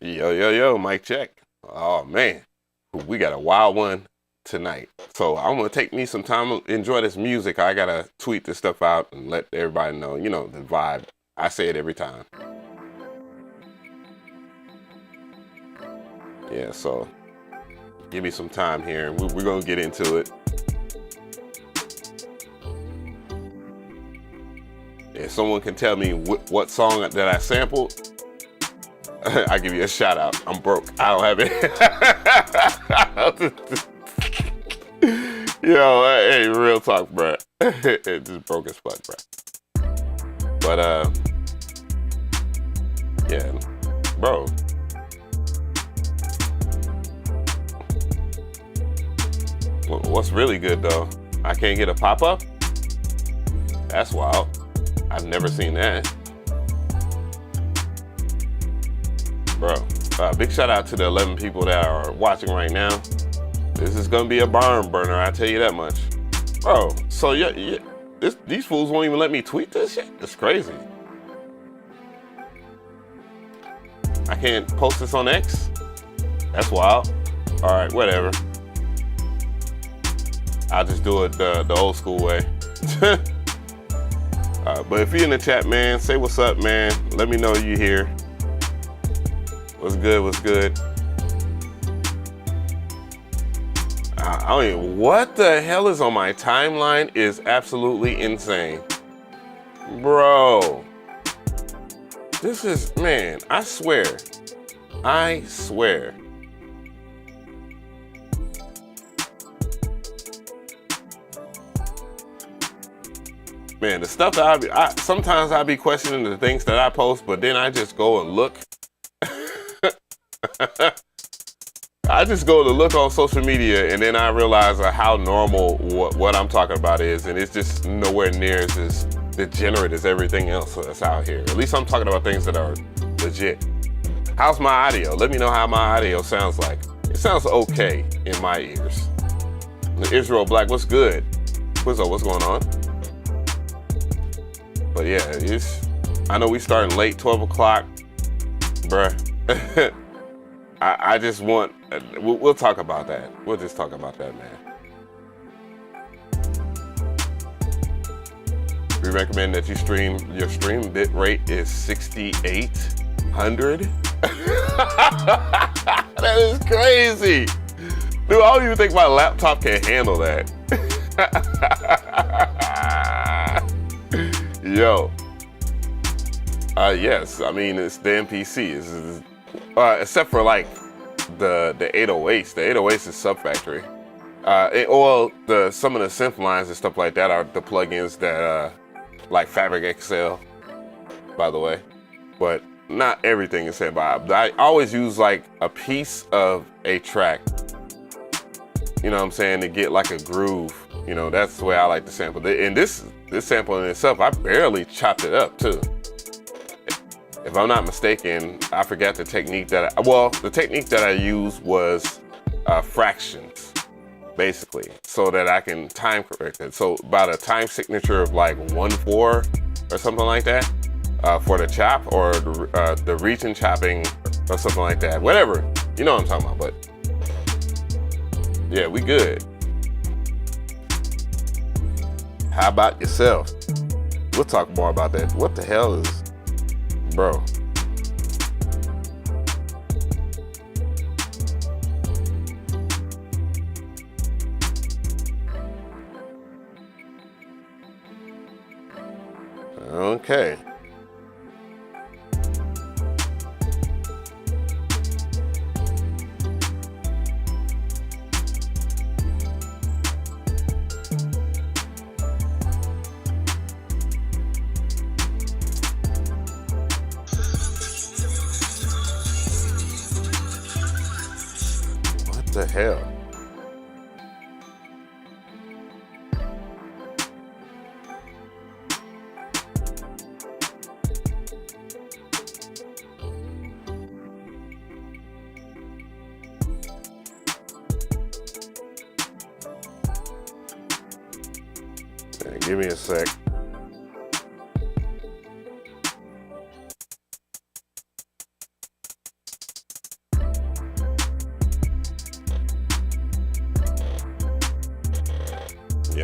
Yo, yo, yo, mic check. Oh man, we got a wild one tonight. So I'm gonna take me some time to enjoy this music. I gotta tweet this stuff out and let everybody know, the vibe. I say it every time. Yeah, so give me some time here and we're gonna get into it. If someone can tell me what song that I sampled, I give you a shout out. I'm broke. I don't have it. Yo, hey, real talk, bro. It just broke as fuck, bro. But yeah, bro. What's really good though? I can't get a pop up. That's wild. I've never seen that. Bro, big shout out to the 11 people that are watching right now. This is gonna be a barn burner, I tell you that much. Bro, so yeah, these fools won't even let me tweet this shit? It's crazy. I can't post this on X? That's wild. All right, whatever. I'll just do it the old school way. But if you're in the chat, man, say what's up, man. Let me know you here. What's good, what's good? I don't even, what the hell is on my timeline is absolutely insane. Bro. This is, man, I swear. I swear. Man, the stuff that sometimes I be questioning the things that I post, but then I just go and look. I just go to look on social media and then I realize how normal what I'm talking about is, and it's just nowhere near as degenerate as everything else that's out here. At least I'm talking about things that are legit. How's my audio? Let me know how my audio sounds like. It sounds okay in my ears. Israel Black, what's good? Quizzo, what's going on? But yeah, I know we starting late, 12 o'clock, bruh. I just want, we'll talk about that. We'll just talk about that, man. We recommend that your stream bit rate is 6,800. That is crazy. Dude, I don't even think my laptop can handle that. Yo. Yes, I mean, it's the MPC. Except for like the 808s. The 808s is sub-factory. Some of the synth lines and stuff like that are the plugins that like Fabric XL, by the way. But not everything is said by. I always use like a piece of a track, you know what I'm saying, to get like a groove. You know, that's the way I like to sample. And this sample in itself, I barely chopped it up too. If I'm not mistaken, I forgot the technique that the technique that I used was fractions, basically, so that I can time correct it. So about a time signature of like 1/4 or something like that for the chop, or the region chopping or something like that. Whatever, you know what I'm talking about. But yeah, we good. How about yourself? We'll talk more about that. What the hell is... Bro. Okay. What the hell? Give me a sec.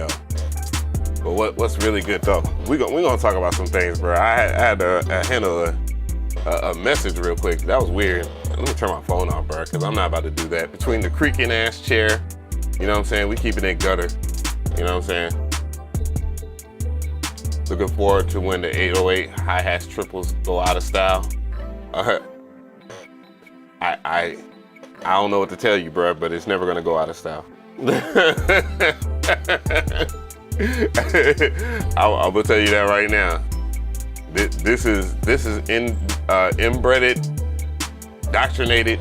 yo. But what's really good though? We gonna talk about some things, bro. I had to handle a message real quick. That was weird. Let me turn my phone off, bro, because I'm not about to do that. Between the creaking ass chair, you know what I'm saying? We keeping it gutter. You know what I'm saying? Looking forward to when the 808 hi-hats triples go out of style. I don't know what to tell you, bro, but it's never gonna go out of style. I'm gonna tell you that right now. This is inbred, indoctrinated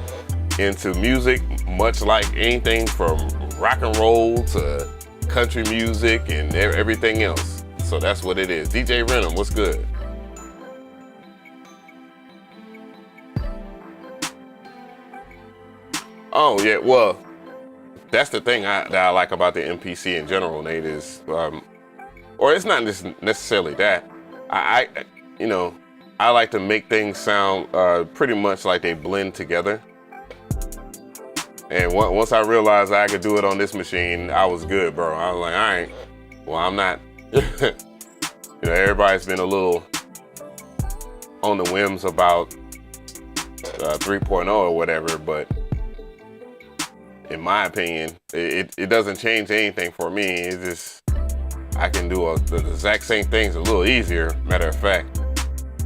into music, much like anything from rock and roll to country music and everything else. So that's what it is. DJ Renham, what's good? Oh yeah, well, that's the thing that I like about the MPC in general, Nate, is, or it's not necessarily that. I you know, I like to make things sound pretty much like they blend together. And once I realized I could do it on this machine, I was good, bro. I was like, all right, well, I'm not, you know, everybody's been a little on the whims about 3.0 or whatever, but in my opinion, it doesn't change anything for me. It's just, I can do the exact same things a little easier, matter of fact.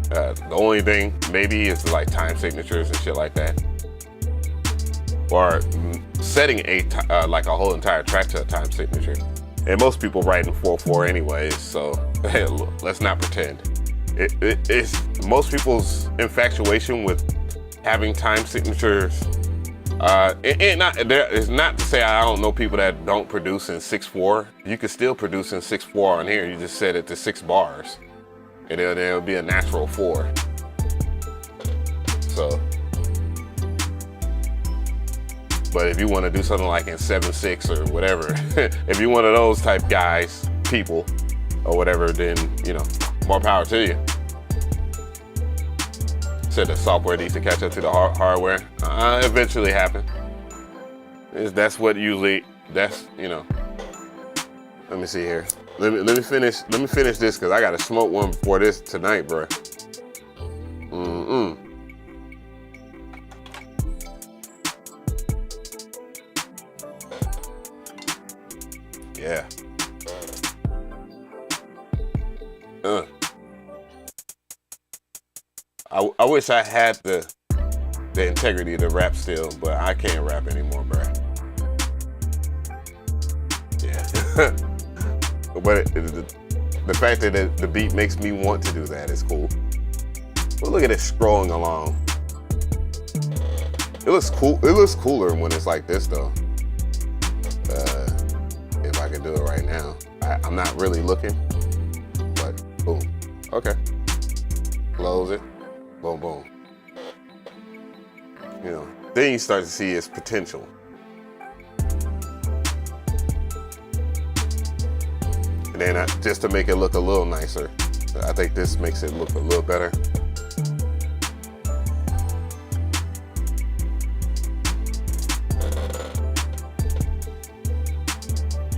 The only thing maybe is like time signatures and shit like that. Or setting like a whole entire track to a time signature. And most people write in 4/4 anyways, so hey, let's not pretend. It's most people's infatuation with having time signatures. It's not to say I don't know people that don't produce in 6/4. You can still produce in 6/4 on here. You just set it to 6 bars, and it'll be a natural 4. So, but if you want to do something like in 7/6 or whatever, if you're one of those type guys, people, or whatever, then you know, more power to you. Said the software needs to catch up to the hardware. Eventually happen. That's what usually. That's, you know. Let me see here. Let me finish this, because I gotta smoke one before this tonight, bro. Yeah. I wish I had the integrity to rap still, but I can't rap anymore, bro. Yeah. But the fact that the beat makes me want to do that is cool. But look at it scrolling along. It looks cool. It looks cooler when it's like this, though. If I can do it right now, I'm not really looking, but boom. Okay. Close it. Boom, boom. You know, then you start to see its potential. And then just to make it look a little nicer, I think this makes it look a little better.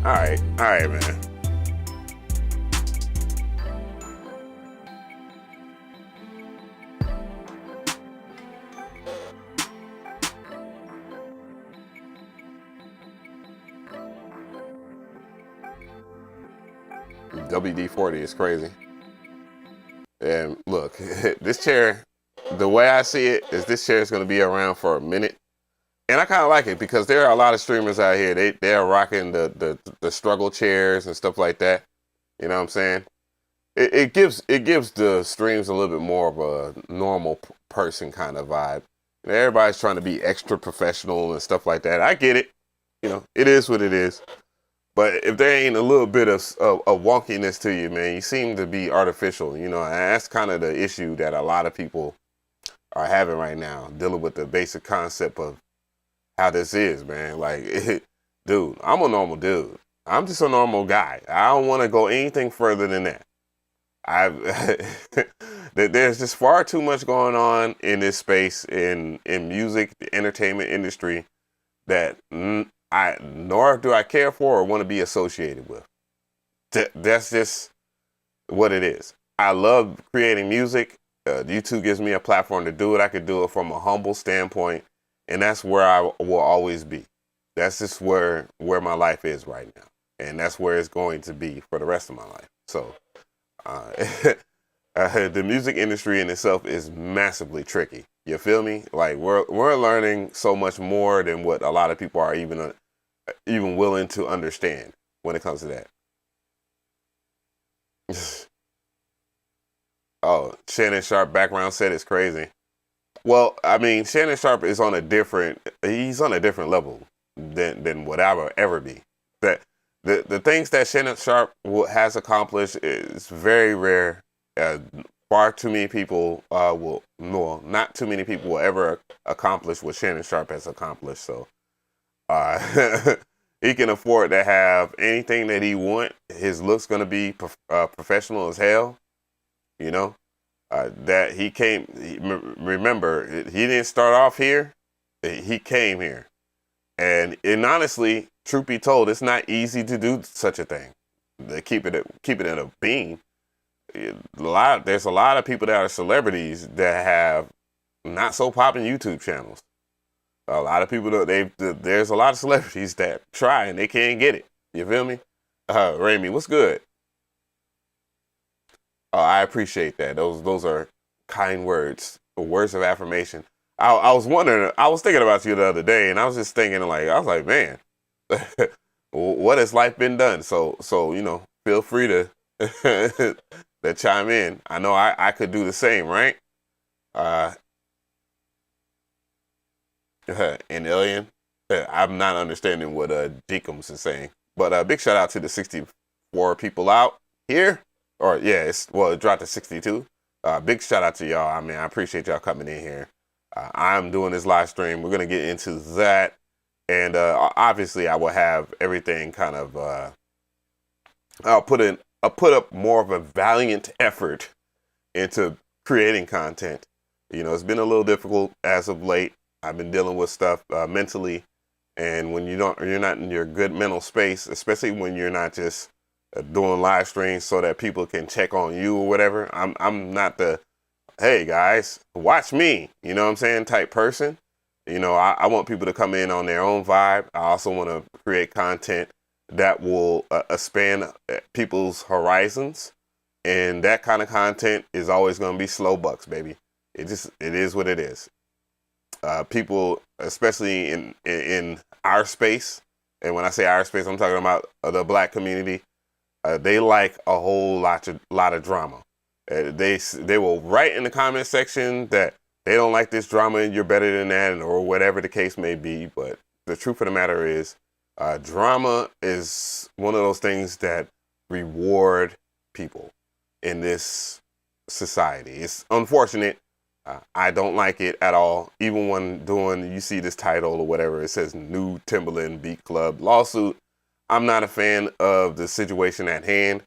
All right, man. WD-40 is crazy. And look, this chair, the way I see it is this chair is going to be around for a minute. And I kind of like it because there are a lot of streamers out here. They're rocking the struggle chairs and stuff like that. You know what I'm saying? It gives the streams a little bit more of a normal person kind of vibe. And everybody's trying to be extra professional and stuff like that. I get it. You know, it is what it is. But if there ain't a little bit of wonkiness to you, man, you seem to be artificial. You know, and that's kind of the issue that a lot of people are having right now, dealing with the basic concept of how this is, man. Like, dude, I'm a normal dude. I'm just a normal guy. I don't want to go anything further than that. There's just far too much going on in this space, in music, the entertainment industry, that nor do I care for or want to be associated with. That's just what it is. I love creating music. YouTube gives me a platform to do it. I could do it from a humble standpoint, and that's where I will always be. That's just where my life is right now, and that's where it's going to be for the rest of my life. So, the music industry in itself is massively tricky. You feel me? Like we're learning so much more than what a lot of people are even willing to understand when it comes to that. Oh, Shannon Sharp background set is crazy. Well, I mean, Shannon Sharp is on a different level than what I will ever be. That the things that Shannon Sharp has accomplished is very rare. Far too many people not too many people will ever accomplish what Shannon Sharp has accomplished. So he can afford to have anything that he want. His look's gonna be professional as hell. You know, that he came. Remember, he didn't start off here. He came here, and honestly, truth be told, it's not easy to do such a thing. To keep it at a beam. There's a lot of people that are celebrities that have not so popping YouTube channels. A lot of people there's a lot of celebrities that try and they can't get it. You feel me? Ramy, what's good? I appreciate that. Those are kind words of affirmation. I was wondering, I was thinking about you the other day, and I was just thinking, I was like, man, what has life been done? So feel free to to chime in. I know I could do the same, right? And Alien, I'm not understanding what Deacums is saying, but big shout out to the 64 people out here. Or yeah, it dropped to 62. Big shout out to y'all. I mean, I appreciate y'all coming in here. I'm doing this live stream. We're gonna get into that, and obviously, I will have everything kind of. I'll put up more of a valiant effort into creating content. It's been a little difficult as of late. I've been dealing with stuff mentally, and when you're not in your good mental space, especially when you're not just doing live streams so that people can check on you or whatever. I'm not the, hey guys, watch me, you know what I'm saying, type person. I want people to come in on their own vibe. I also want to create content that will expand people's horizons. And that kind of content is always going to be slow bucks, baby. It is what it is. People, especially in our space, and when I say our space, I'm talking about the Black community. They like a whole lot of drama. They will write in the comment section that they don't like this drama and you're better than that, or whatever the case may be. But the truth of the matter is, drama is one of those things that reward people in this society. It's unfortunate. I don't like it at all. Even when you see this title or whatever, it says new Timbaland Beatclub lawsuit. I'm not a fan of the situation at hand.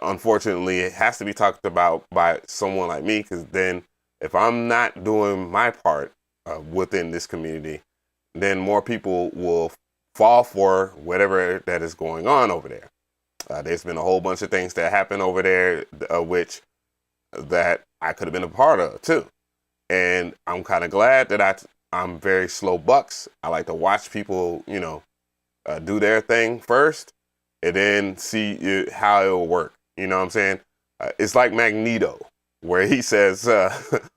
Unfortunately, it has to be talked about by someone like me, because then if I'm not doing my part within this community, then more people will fall for whatever that is going on over there. There's been a whole bunch of things that happen over there, which that I could have been a part of too. And I'm kind of glad that I'm very slow bucks. I like to watch people, do their thing first, and then see how it will work. You know what I'm saying? It's like Magneto, where he says,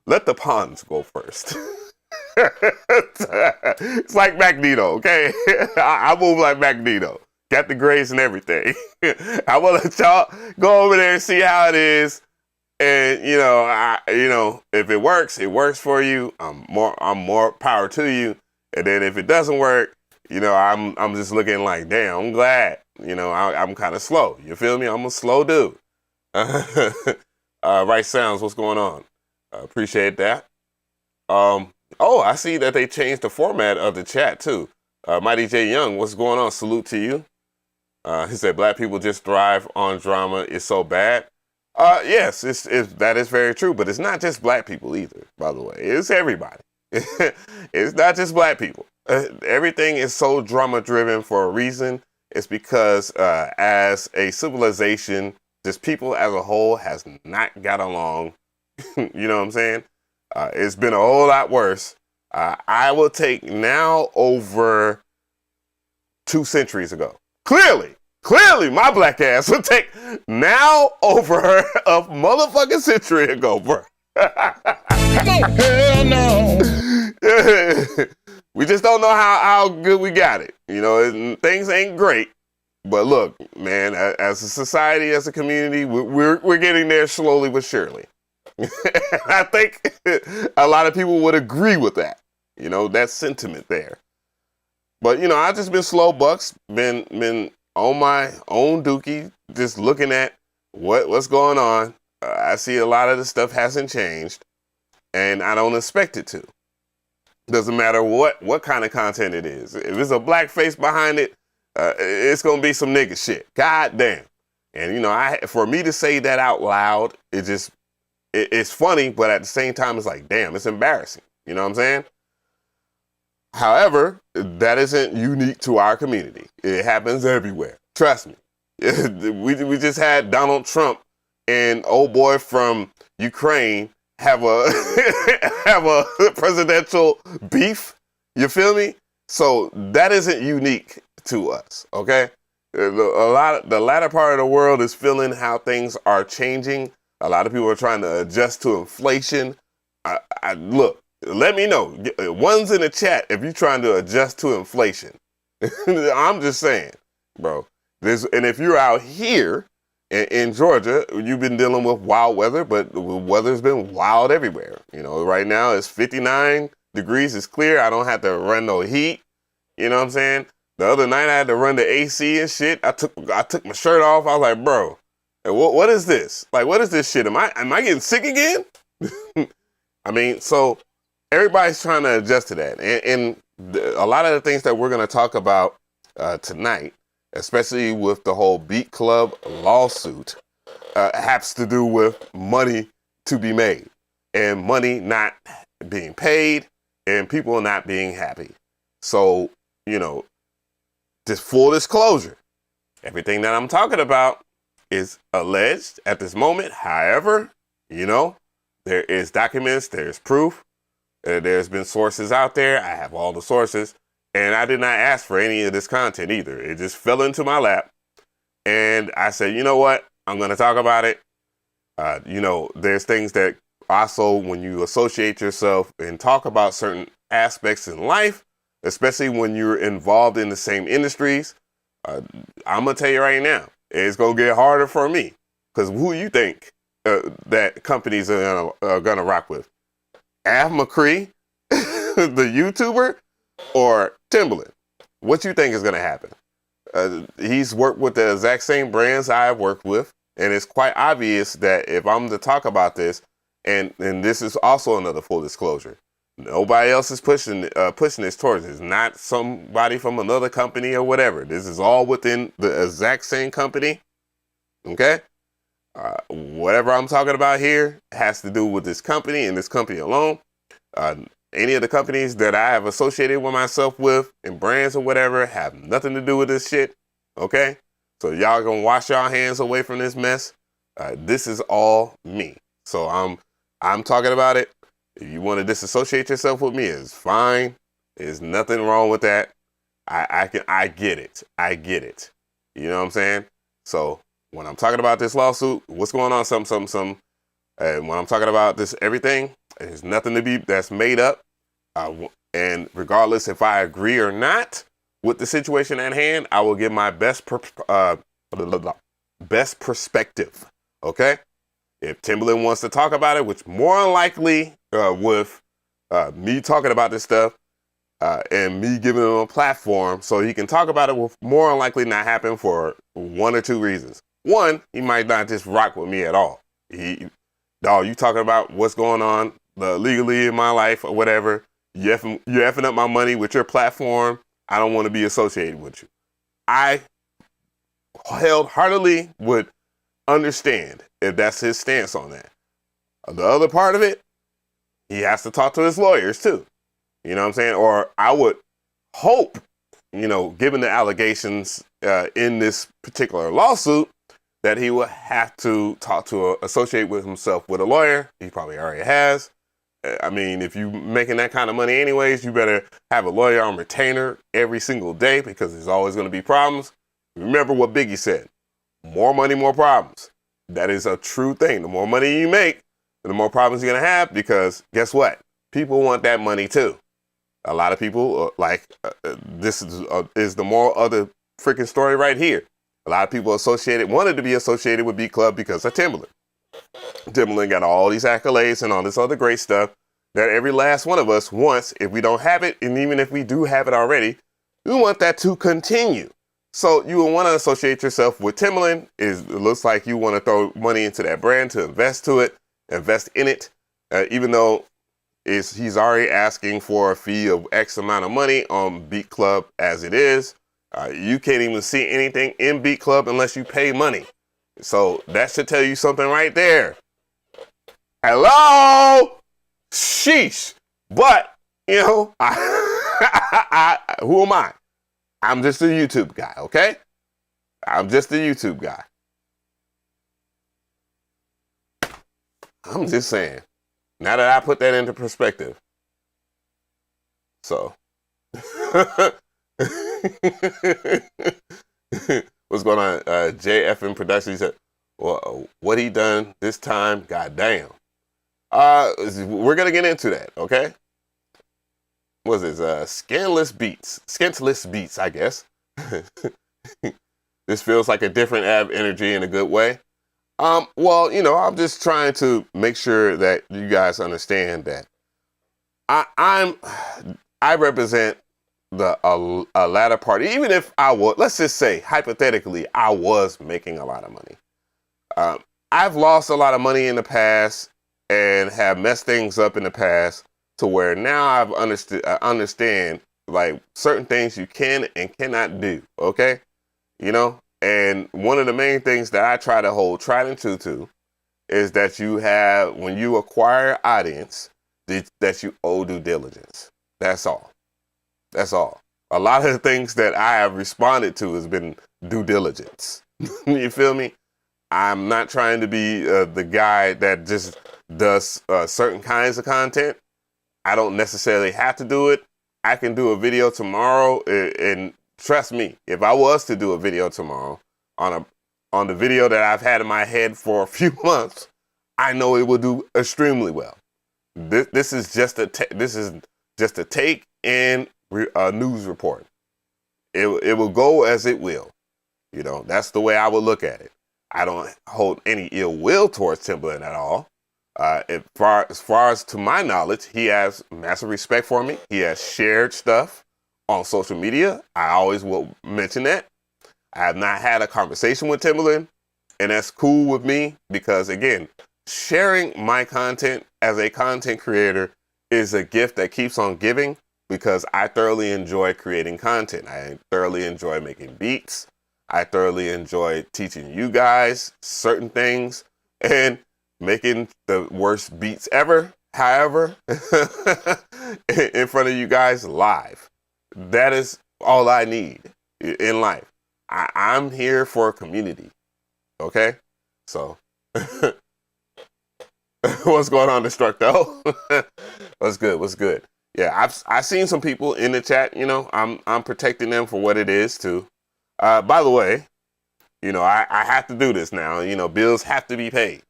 let the pawns go first. It's like Magneto, okay? I move like Magneto. Got the grades and everything. I want to let y'all go over there and see how it is. And, if it works for you. I'm more power to you. And then if it doesn't work, I'm just looking like, damn, I'm glad. I'm kind of slow. You feel me? I'm a slow dude. Right sounds, what's going on? Appreciate that. I see that they changed the format of the chat too. Mighty J Young, what's going on? Salute to you. He said, black people just thrive on drama. It's so bad. Yes, that is very true, but it's not just black people either, by the way. It's everybody. It's not just black people. Everything is so drama driven for a reason. It's because as a civilization, just people as a whole has not got along. You know what I'm saying? It's been a whole lot worse. I will take now over 2 centuries ago. Clearly, my black ass would take now over a motherfucking century ago, bro. Hell no. We just don't know how good we got it. You know, things ain't great. But look, man, as a society, as a community, we're getting there slowly but surely. I think a lot of people would agree with that. You know, that sentiment there. But, you know, I've just been slow bucks, been on my own dookie, just looking at what's going on. I see a lot of the stuff hasn't changed, and I don't expect it to. Doesn't matter what kind of content it is. If there's a black face behind it, it's gonna be some nigga shit. God damn. And you know, for me to say that out loud, it's funny, but at the same time, it's like, damn, it's embarrassing. You know what I'm saying? However, that isn't unique to our community. It happens everywhere. Trust me. We just had Donald Trump and old boy from Ukraine have a presidential beef. You feel me? So that isn't unique to us. Okay. The latter part of the world is feeling how things are changing. A lot of people are trying to adjust to inflation. Look, let me know. One's in the chat if you're trying to adjust to inflation. I'm just saying, bro. And if you're out here in Georgia, you've been dealing with wild weather, but the weather's been wild everywhere. You know, right now it's 59 degrees. It's clear. I don't have to run no heat. You know what I'm saying? The other night I had to run the AC and shit. I took my shirt off. I was like, bro, what is this? Like, what is this shit? Am I getting sick again? I mean, so everybody's trying to adjust to that. And a lot of the things that we're going to talk about tonight, especially with the whole Beatclub lawsuit, has to do with money to be made and money not being paid and people not being happy. So, you know, just full disclosure, everything that I'm talking about is alleged at this moment. However, you know, there is documents, there's proof, there's been sources out there. I have all the sources. And I did not ask for any of this content either. It just fell into my lap. And I said, you know what? I'm going to talk about it. You know, there's things that also when you associate yourself and talk about certain aspects in life, especially when you're involved in the same industries, I'm going to tell you right now, it's going to get harder for me. Because who you think that companies are going to rock with? McRee, the YouTuber, or Timbaland? What you think is going to happen? He's worked with the exact same brands I've worked with, and it's quite obvious that if I'm to talk about this, and this is also another full disclosure, nobody else is pushing this towards it. It's not somebody from another company or whatever. This is all within the exact same company. Okay? Whatever I'm talking about here has to do with this company and this company alone. Any of the companies that I have associated with myself with and brands or whatever have nothing to do with this shit. Okay? So y'all gonna wash y'all hands away from this mess. This is all me. So I'm talking about it. If you want to disassociate yourself with me, it's fine. There's nothing wrong with that. I get it. I get it. You know what I'm saying? So when I'm talking about this lawsuit, what's going on? And when I'm talking about this, everything, there's nothing to be that's made up. And regardless if I agree or not with the situation at hand, I will give my best perspective. Okay? If Timbaland wants to talk about it, which more than likely with me talking about this stuff and me giving him a platform so he can talk about it, will more than likely not happen for one or two reasons. One, he might not just rock with me at all. Dog, you talking about what's going on legally in my life or whatever. You're effing up my money with your platform. I don't want to be associated with you. I wholeheartedly would understand if that's his stance on that. The other part of it, he has to talk to his lawyers too. You know what I'm saying? Or I would hope given the allegations in this particular lawsuit, that he will have to associate with himself with a lawyer. He probably already has. I mean, if you're making that kind of money anyways, you better have a lawyer on retainer every single day, because there's always going to be problems. Remember what Biggie said, more money, more problems. That is a true thing. The more money you make, the more problems you're going to have, because guess what? People want that money too. A lot of people, this is the moral of the freaking story right here. A lot of people wanted to be associated with Beatclub because of Timbaland. Timbaland got all these accolades and all this other great stuff that every last one of us wants. If we don't have it, and even if we do have it already, we want that to continue. So you will want to associate yourself with Timbaland. It looks like you want to throw money into that brand, to invest in it, even though he's already asking for a fee of X amount of money on Beatclub as it is. You can't even see anything in Beatclub unless you pay money. So that should tell you something right there. Hello? Sheesh. But, who am I? I'm just a YouTube guy, okay? I'm just a YouTube guy. I'm just saying. Now that I put that into perspective. So. What's going on? JFM Productions said, well, what he done this time? Goddamn. We're going to get into that, okay? What is this? Skinless Beats, I guess. This feels like a different Av energy in a good way. Well, I'm just trying to make sure that you guys understand that I represent a latter party. Even if I was, let's just say hypothetically, I was making a lot of money. I've lost a lot of money in the past and have messed things up in the past, to where now I understand like certain things you can and cannot do. Okay, and one of the main things that I try to hold tried and true to is that when you acquire audience, that you owe due diligence. That's all. That's all. A lot of the things that I have responded to has been due diligence. You feel me? I'm not trying to be the guy that just does certain kinds of content. I don't necessarily have to do it. I can do a video tomorrow, and trust me, if I was to do a video tomorrow on the video that I've had in my head for a few months, I know it will do extremely well. This is just a take and a news report. It will go as it will. That's the way I would look at it. I don't hold any ill will towards Timbaland at all. As far as to my knowledge, he has massive respect for me. He has shared stuff on social media. I always will mention that. I have not had a conversation with Timbaland, and that's cool with me, because again, sharing my content as a content creator is a gift that keeps on giving, because I thoroughly enjoy creating content. I thoroughly enjoy making beats. I thoroughly enjoy teaching you guys certain things and making the worst beats ever, however, in front of you guys live. That is all I need in life. I'm here for a community. Okay? So, what's going on, Destructo? What's good? Yeah, I've seen some people in the chat, I'm protecting them for what it is too. By the way, I have to do this now. Bills have to be paid.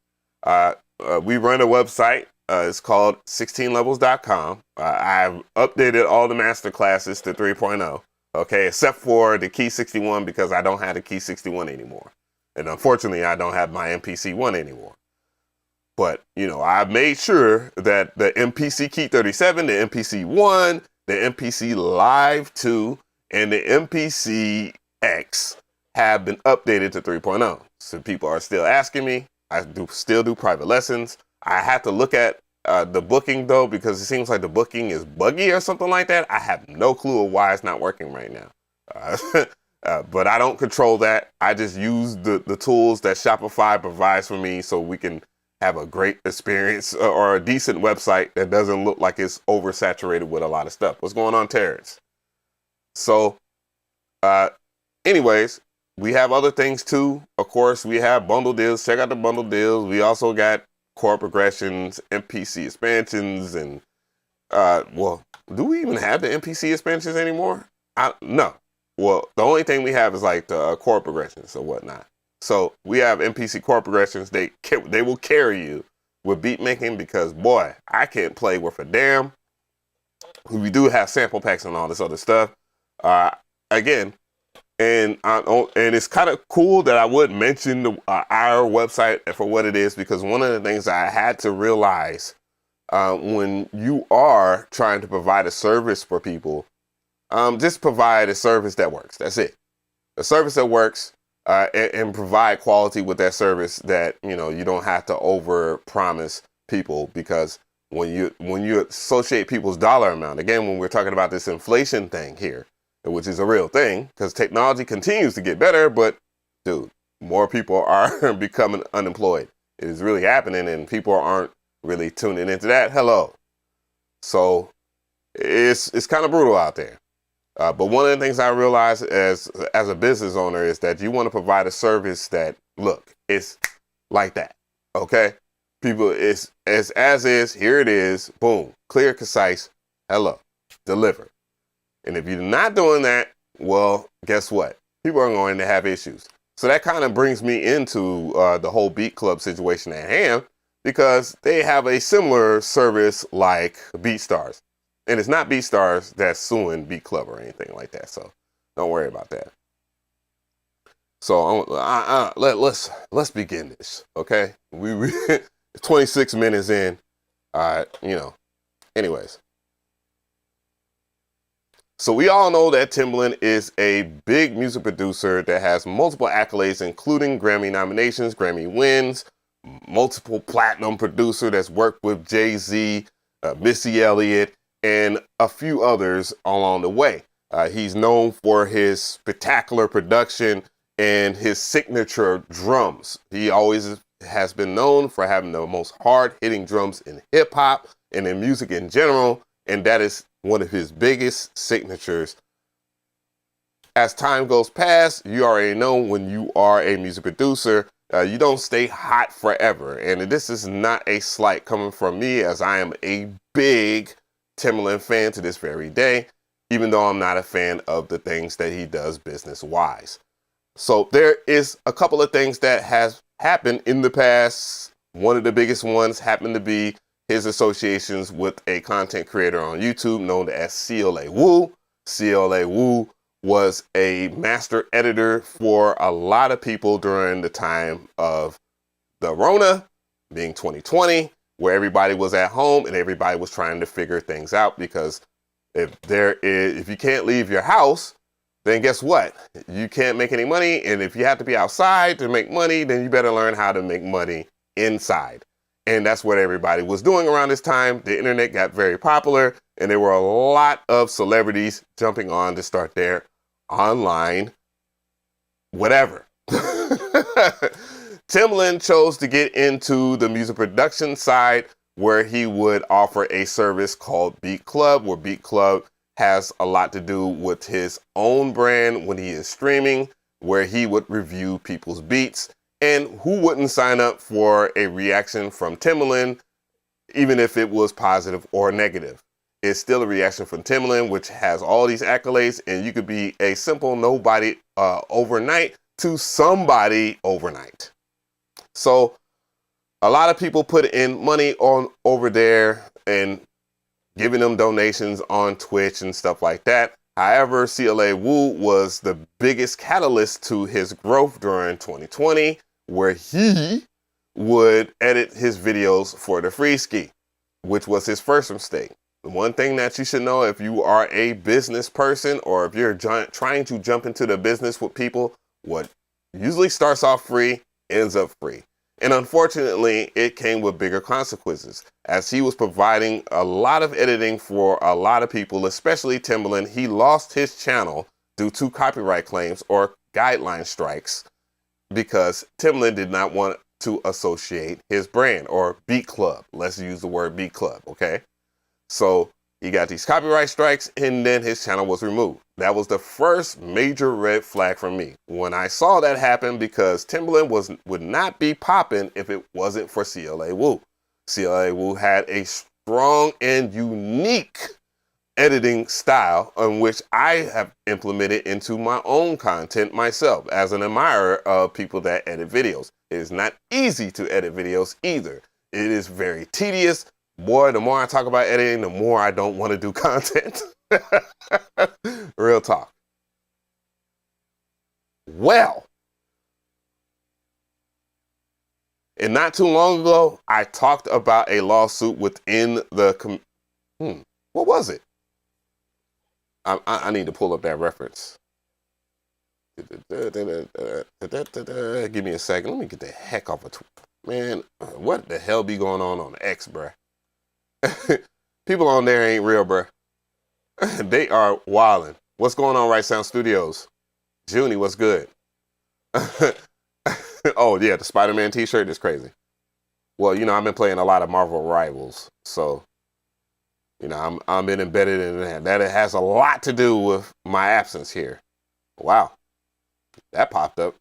We run a website. It's called 16levels.com. I've updated all the masterclasses to 3.0. Okay, except for the Key 61, because I don't have the Key 61 anymore. And unfortunately, I don't have my MPC 1 anymore. But, I've made sure that the MPC Key 37, the MPC 1, the MPC Live 2, and the MPC X have been updated to 3.0. So people are still asking me. I still do private lessons. I have to look at the booking, though, because it seems like the booking is buggy or something like that. I have no clue of why it's not working right now. But I don't control that. I just use the tools that Shopify provides for me, so we can have a great experience or a decent website that doesn't look like it's oversaturated with a lot of stuff. What's going on, Terrence? So Anyways, we have other things too. Of course, we have bundle deals. Check out the bundle deals. We also got chord progressions, MPC expansions, and well, do we even have the MPC expansions anymore? No. Well, the only thing we have is like the chord progressions or whatnot. So we have MPC chord progressions. They will carry you with beat making because boy, I can't play worth a damn. We do have sample packs and all this other stuff. Again, and it's kind of cool that I would mention our website for what it is, because one of the things I had to realize when you are trying to provide a service for people, just provide a service that works. That's it. A service that works, and provide quality with that service that, you know, you don't have to over promise people, because when you associate people's dollar amount, again, when we're talking about this inflation thing here, which is a real thing, because technology continues to get better, but dude, more people are becoming unemployed. It is really happening, and people aren't really tuning into that. Hello. So it's kind of brutal out there. But one of the things I realized as a business owner is that you want to provide a service that, look, it's like that. Okay? People, it's as is, here it is, boom, clear, concise, hello, deliver. And if you're not doing that, well, guess what? People are going to have issues. So that kind of brings me into the whole Beatclub situation at hand, because they have a similar service like BeatStars. And it's not BeatStars that's suing Beatclub or anything like that. So don't worry about that. So let's begin this, okay? We 26 minutes in, you know. Anyways. So we all know that Timbaland is a big music producer that has multiple accolades, including Grammy nominations, Grammy wins, multiple platinum producer that's worked with Jay-Z, Missy Elliott, and a few others along the way. He's known for his spectacular production and his signature drums. He always has been known for having the most hard-hitting drums in hip-hop and in music in general, and that is one of his biggest signatures. As time goes past, you already know when you are a music producer, you don't stay hot forever. And this is not a slight coming from me, as I am a big Timbaland fan to this very day, even though I'm not a fan of the things that he does business-wise. So there is a couple of things that has happened in the past. One of the biggest ones happened to be his associations with a content creator on YouTube known as CLA Wu. CLA Wu was a master editor for a lot of people during the time of the Rona, being 2020, where everybody was at home and everybody was trying to figure things out, because if you can't leave your house, then guess what? You can't make any money. And if you have to be outside to make money, then you better learn how to make money inside. And that's what everybody was doing around this time. The internet got very popular, and there were a lot of celebrities jumping on to start their online whatever. Timbaland chose to get into the music production side, where he would offer a service called Beatclub, where Beatclub has a lot to do with his own brand when he is streaming, where he would review people's beats. And who wouldn't sign up for a reaction from Timbaland, even if it was positive or negative? It's still a reaction from Timbaland, which has all these accolades, and you could be a simple nobody overnight to somebody overnight. So a lot of people put in money on over there and giving them donations on Twitch and stuff like that. However, CLA Wu was the biggest catalyst to his growth during 2020, where he would edit his videos for the free ski, which was his first mistake. The one thing that you should know, if you are a business person or if you're trying to jump into the business with people, what usually starts off free ends up free. And unfortunately, it came with bigger consequences, as he was providing a lot of editing for a lot of people, especially Timbaland. He lost his channel due to copyright claims or guideline strikes, because Timbaland did not want to associate his brand, or Beatclub. Let's use the word Beatclub, okay? So He got these copyright strikes, and then his channel was removed. That was the first major red flag for me when I saw that happen, because Timbaland would not be popping if it wasn't for CLA Wu. CLA Wu had a strong and unique editing style in which I have implemented into my own content myself as an admirer of people that edit videos. It is not easy to edit videos either. It is very tedious. Boy, the more I talk about editing, the more I don't want to do content. Real talk. Well, and not too long ago, I talked about a lawsuit within the what was it? I need to pull up that reference. Give me a second. Let me get the heck off of Twitter. Man, what the hell be going on X, bruh? People on there ain't real, bruh. They are wildin'. What's going on, Right Sound Studios? Junie, what's good? Oh, yeah, the Spider-Man t-shirt is crazy. Well, you know, I've been playing a lot of Marvel Rivals, so, you know, I'm been embedded in that. That has a lot to do with my absence here. Wow, that popped up.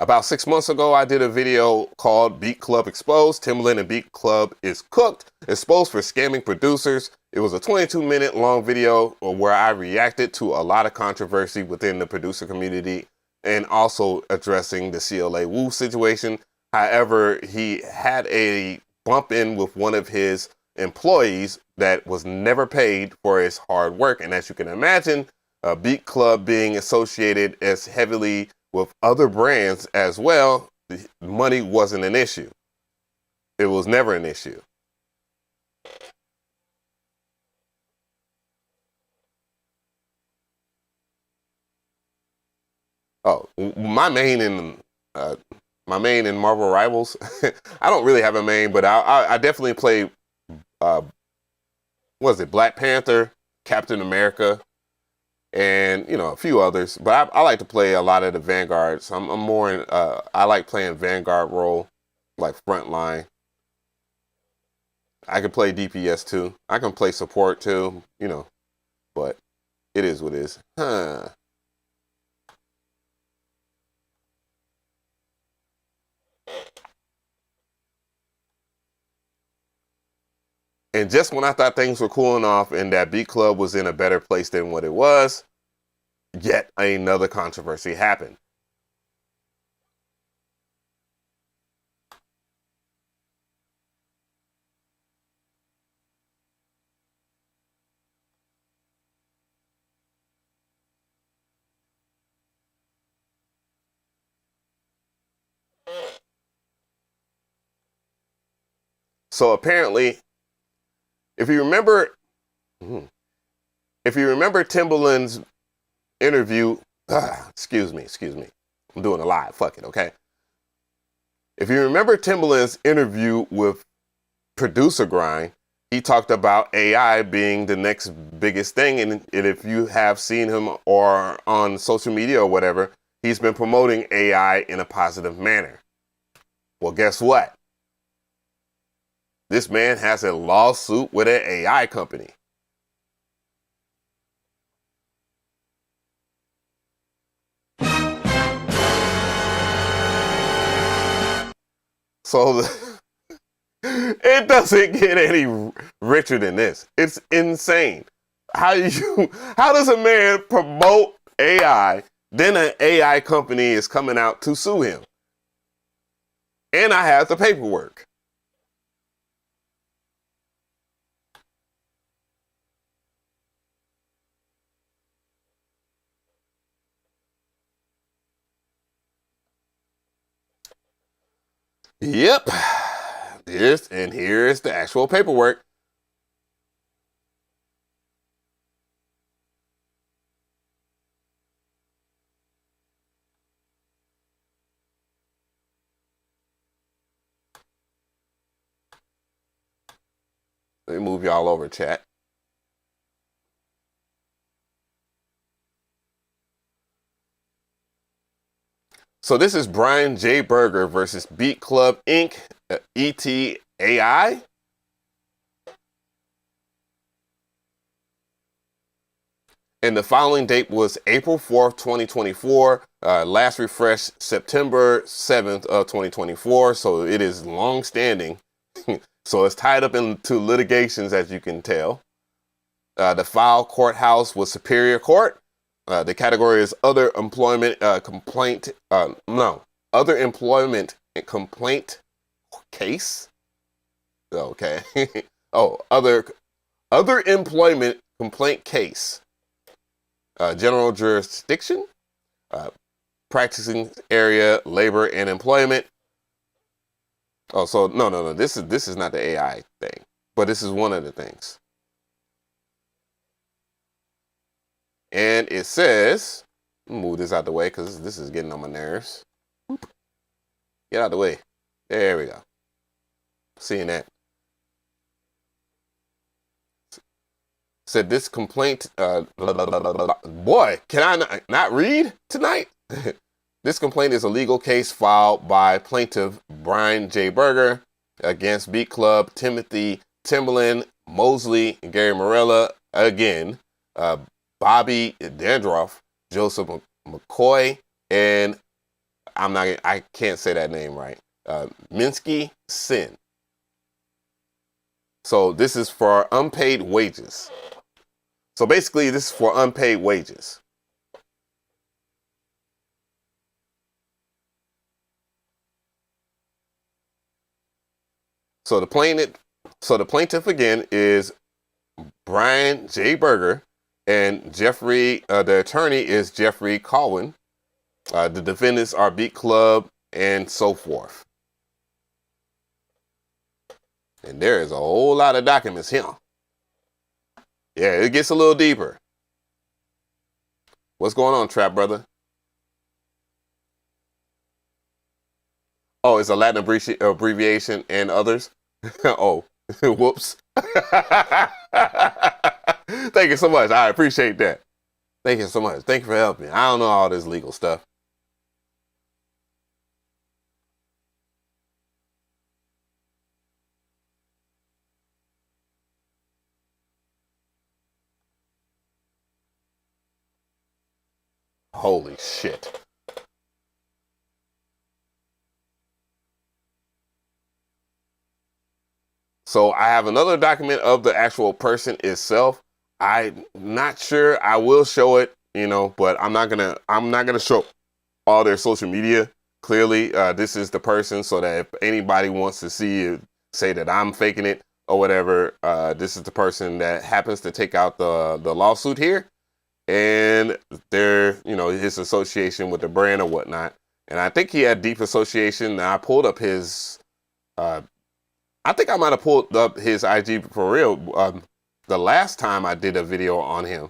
About 6 months ago, I did a video called Beatclub Exposed. Timbaland and Beatclub is cooked, exposed for scamming producers. It was a 22-minute long video where I reacted to a lot of controversy within the producer community and also addressing the CLA Wu situation. However, he had a bump in with one of his employees that was never paid for his hard work. And as you can imagine, Beatclub being associated as heavily with other brands as well, money wasn't an issue. It was never an issue. Oh, my main in Marvel Rivals. I don't really have a main, but I definitely play. What was it? Black Panther, Captain America, and you know, a few others, but I like to play a lot of the Vanguards. I'm more in, I like playing Vanguard role, like frontline. I can play DPS too. I can play support too, you know, but it is what it is. Huh. And just when I thought things were cooling off and that Beatclub was in a better place than what it was, yet another controversy happened. So apparently, if you remember Timbaland's interview, excuse me, I'm doing a live, fuck it, okay? If you remember Timbaland's interview with Producer Grind, he talked about AI being the next biggest thing, and if you have seen him or on social media or whatever, he's been promoting AI in a positive manner. Well, guess what? This man has a lawsuit with an AI company. So it doesn't get any richer than this. It's insane. How does a man promote AI, then an AI company is coming out to sue him? And I have the paperwork. Yep. Here is the actual paperwork. Let me move y'all over, chat. So this is Brian J. Berger versus Beatclub Inc. ETAI. And the following date was April 4th, 2024. Last refreshed September 7th of 2024. So it is long standing. So it's tied up into litigations, as you can tell. The file courthouse was Superior Court. The category is other employment complaint. Other employment complaint case. Okay. Oh, other employment complaint case. General jurisdiction, practicing area, labor and employment. Oh, so no. This is not the AI thing, but this is one of the things. And it says, move this out the way because this is getting on my nerves. Get out the way. There we go. Seeing that. Said this complaint, boy, can I not read tonight? This complaint is a legal case filed by plaintiff Brian J. Berger against Beatclub, Timothy Timbaland, Mosley, Gary Morella, again, Bobby Dandroff, Joseph McCoy, and I can't say that name right, Minsky Sin. So this is for unpaid wages. So basically, this is for unpaid wages. So the plaintiff again is Brian J. Berger, and Jeffrey, the attorney is Jeffrey Colwin. The defendants are Beatclub and so forth. And there is a whole lot of documents here. Yeah, it gets a little deeper. What's going on, Trap Brother? Oh, it's a Latin abbreviation and others. Oh, whoops. Thank you so much. I appreciate that. Thank you so much. Thank you for helping. I don't know all this legal stuff. Holy shit. So I have another document of the actual person itself. I'm not sure. I will show it, but I'm not gonna show all their social media. Clearly, this is the person, so that if anybody wants to see it, say that I'm faking it or whatever, this is the person that happens to take out the lawsuit here. And his association with the brand or whatnot. And I think he had deep association. I pulled up his, I think I might have pulled up his IG for real. The last time I did a video on him,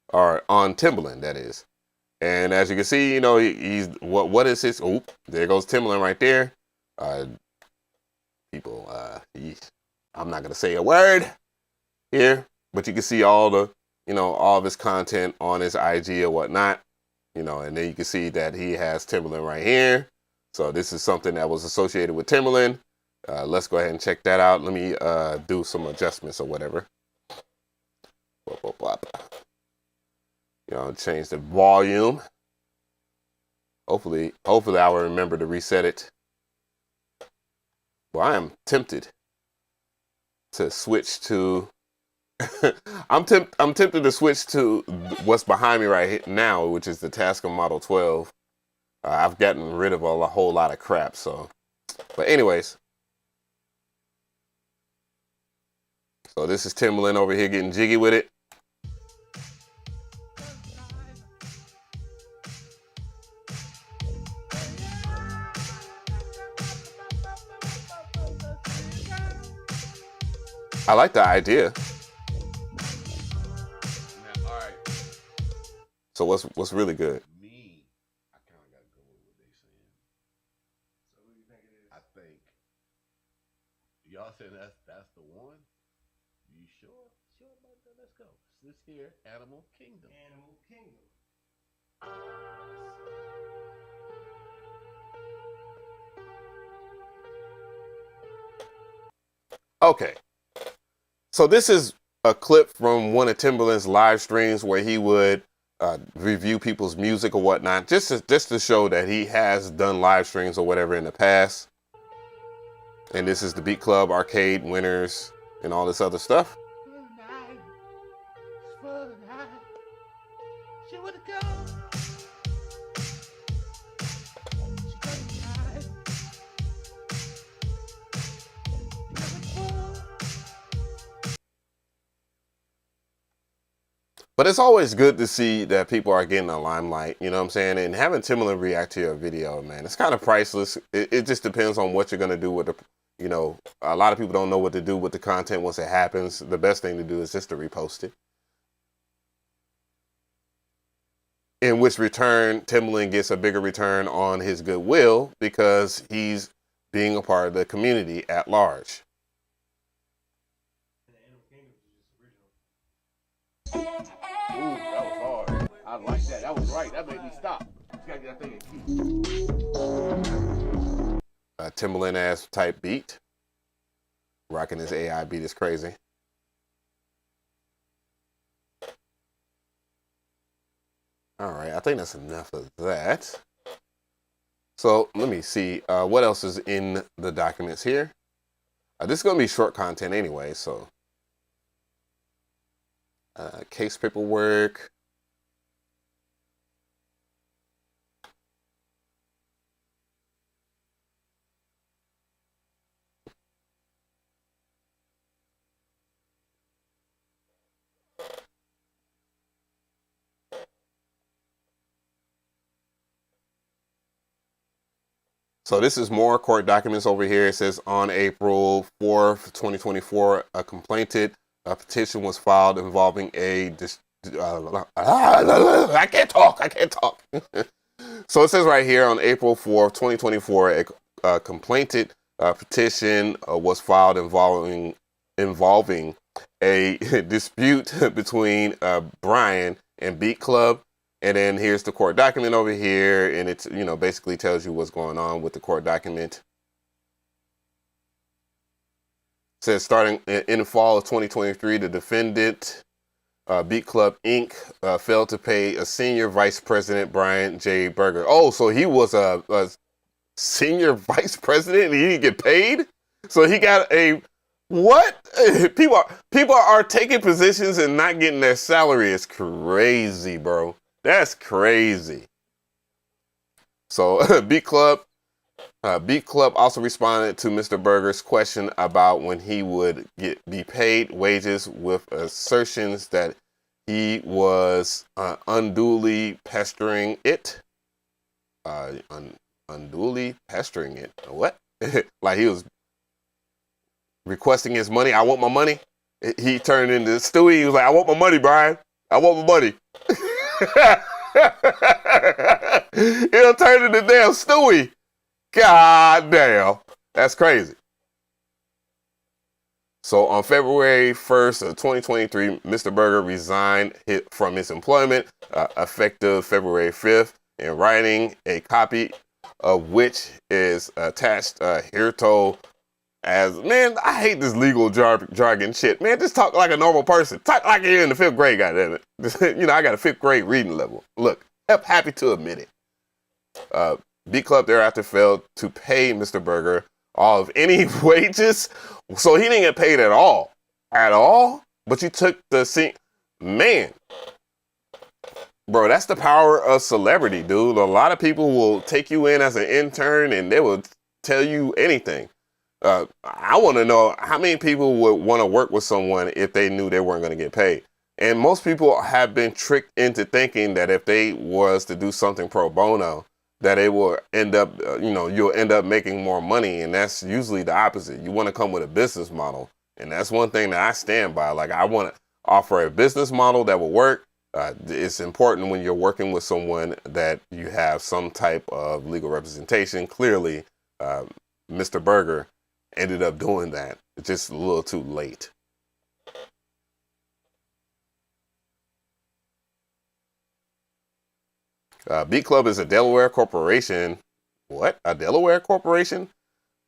or on Timbaland, that is. And as you can see, he's, what is his, oh, there goes Timbaland right there. People, I'm not going to say a word here, but you can see all the, all of his content on his IG or whatnot, and then you can see that he has Timbaland right here. So this is something that was associated with Timbaland. Let's go ahead and check that out. Let me do some adjustments or whatever. Change the volume. Hopefully I will remember to reset it. Well, I am tempted to switch to I'm tempted to switch to what's behind me right now, which is the Tascam Model 12. I've gotten rid of a whole lot of crap, so. But anyways. So this is Timbaland over here getting jiggy with it. I like the idea. Now, all right. So what's really good? Me, I kind of got to go with what they saying. So what do you think it is? I think y'all saying that's the one. You sure? Sure about that? Let's go. This here, Animal Kingdom. Animal Kingdom. Okay, so this is a clip from one of Timbaland's live streams where he would review people's music or whatnot, just to show that he has done live streams or whatever in the past. And this is the Beatclub arcade winners and all this other stuff. But it's always good to see that people are getting the limelight, you know what I'm saying? And having Timbaland react to your video, man, it's kind of priceless. It just depends on what you're going to do with the, you know, a lot of people don't know what to do with the content once it happens. The best thing to do is just to repost it. In which return, Timbaland gets a bigger return on his goodwill because he's being a part of the community at large. Ooh, that was hard. I like that. That was right. That made me stop. You gotta get that thing in key. Timbaland ass type beat. Rocking this AI beat is crazy. All right, I think that's enough of that. So let me see what else is in the documents here. This is going to be short content anyway, so case paperwork. So this is more court documents over here. It says on April 4th, 2024, a petition was filed involving a I can't talk. So it says right here on April 4th, 2024, a complainted petition was filed involving a dispute between Brian and Beatclub. And then here's the court document over here, and it's, you know, basically tells you what's going on with the court document. It says starting in the fall of 2023, the defendant, Beatclub Inc., failed to pay a senior vice president, Brian J. Berger. Oh, so he was a senior vice president and he didn't get paid? So he got a what? People are taking positions and not getting their salary. It's crazy, bro. That's crazy. So Beatclub also responded to Mr. Berger's question about when he would be paid wages with assertions that he was unduly pestering it. Unduly pestering it. What? Like he was requesting his money. I want my money. He turned into Stewie. He was like, I want my money, Brian. I want my money. He'll turn into damn Stewie. God damn. That's crazy. So on February 1st of 2023, Mr. Berger resigned from his employment effective February 5th in writing, a copy of which is attached hereto. As man, I hate this legal jargon shit. Man, just talk like a normal person. Talk like you're in the 5th grade, goddammit. You know, I got a 5th grade reading level. Look, happy to admit it. Beatclub thereafter failed to pay Mr. Berger all of any wages, so he didn't get paid at all. At all? But you took the scene. Man. Bro, that's the power of celebrity, dude. A lot of people will take you in as an intern and they will tell you anything. I want to know how many people would want to work with someone if they knew they weren't going to get paid. And most people have been tricked into thinking that if they was to do something pro bono, that it will end up, you'll end up making more money. And that's usually the opposite. You want to come with a business model. And that's one thing that I stand by. Like, I want to offer a business model that will work. It's important when you're working with someone that you have some type of legal representation. Clearly, Mr. Berger ended up doing that just a little too late. Beatclub is a Delaware corporation. What? A Delaware corporation?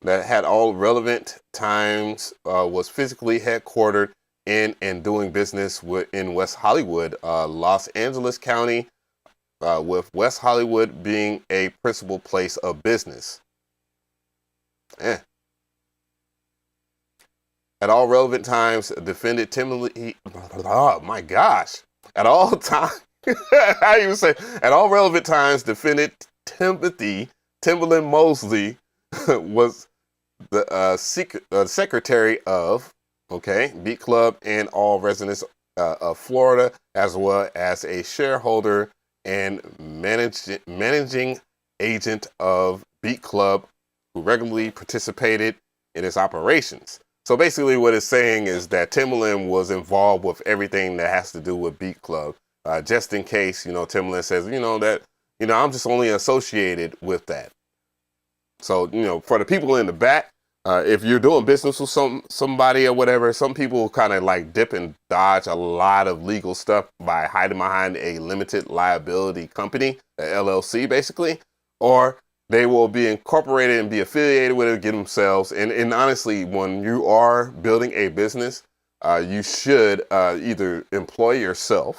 that had all relevant times, was physically headquartered in and doing business in West Hollywood, Los Angeles County, with West Hollywood being a principal place of business. At all relevant times, defended Timbaland. Oh my gosh! At all times, how you say? At all relevant times, defended Timbaland Mosley was the secretary of Beatclub and all residents of Florida, as well as a shareholder and managing agent of Beatclub, who regularly participated in its operations. So basically what it's saying is that Timbaland was involved with everything that has to do with Beatclub, just in case, Timbaland says, that, I'm just only associated with that. So, for the people in the back, if you're doing business with somebody or whatever, some people kind of like dip and dodge a lot of legal stuff by hiding behind a limited liability company, a LLC basically, or they will be incorporated and be affiliated with it, get themselves. And honestly, when you are building a business, you should either employ yourself,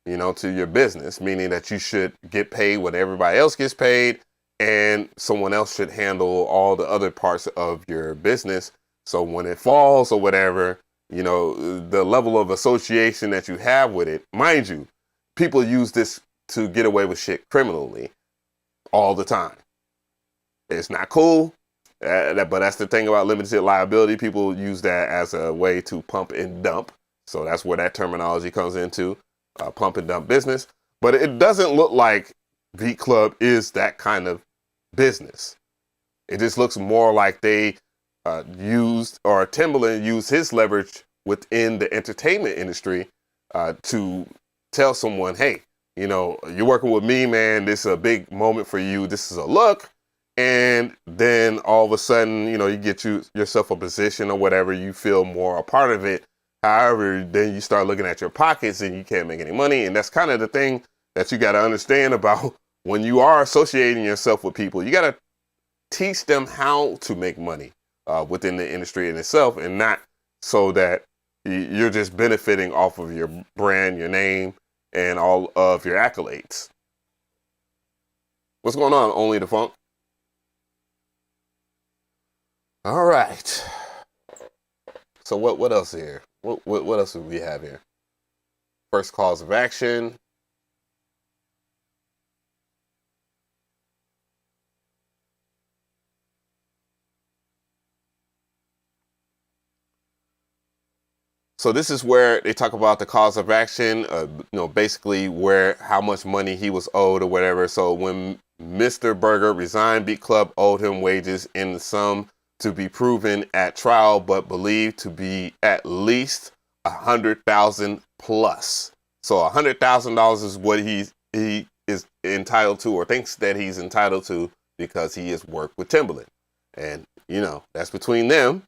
to your business, meaning that you should get paid what everybody else gets paid, and someone else should handle all the other parts of your business. So when it falls or whatever, the level of association that you have with it, mind you, people use this to get away with shit criminally all the time. It's not cool, but that's the thing about limited liability. People use that as a way to pump and dump. So that's where that terminology comes into, pump and dump business. But it doesn't look like Beatclub is that kind of business. It just looks more like they Timbaland used his leverage within the entertainment industry to tell someone, hey, you're working with me, man. This is a big moment for you. This is a look. And then all of a sudden, you get yourself a position or whatever, you feel more a part of it. However, then you start looking at your pockets and you can't make any money. And that's kind of the thing that you got to understand about when you are associating yourself with people. You got to teach them how to make money within the industry in itself, and not so that you're just benefiting off of your brand, your name, and all of your accolades. What's going on, Only the Funk? All right. So what else here? What else do we have here? First cause of action. So this is where they talk about the cause of action, basically how much money he was owed or whatever. So when Mr. Berger resigned, Beatclub owed him wages in the sum to be proven at trial, but believed to be at least $100,000 plus. So $100,000 is what he is entitled to, or thinks that he's entitled to, because he has worked with Timbaland, and that's between them,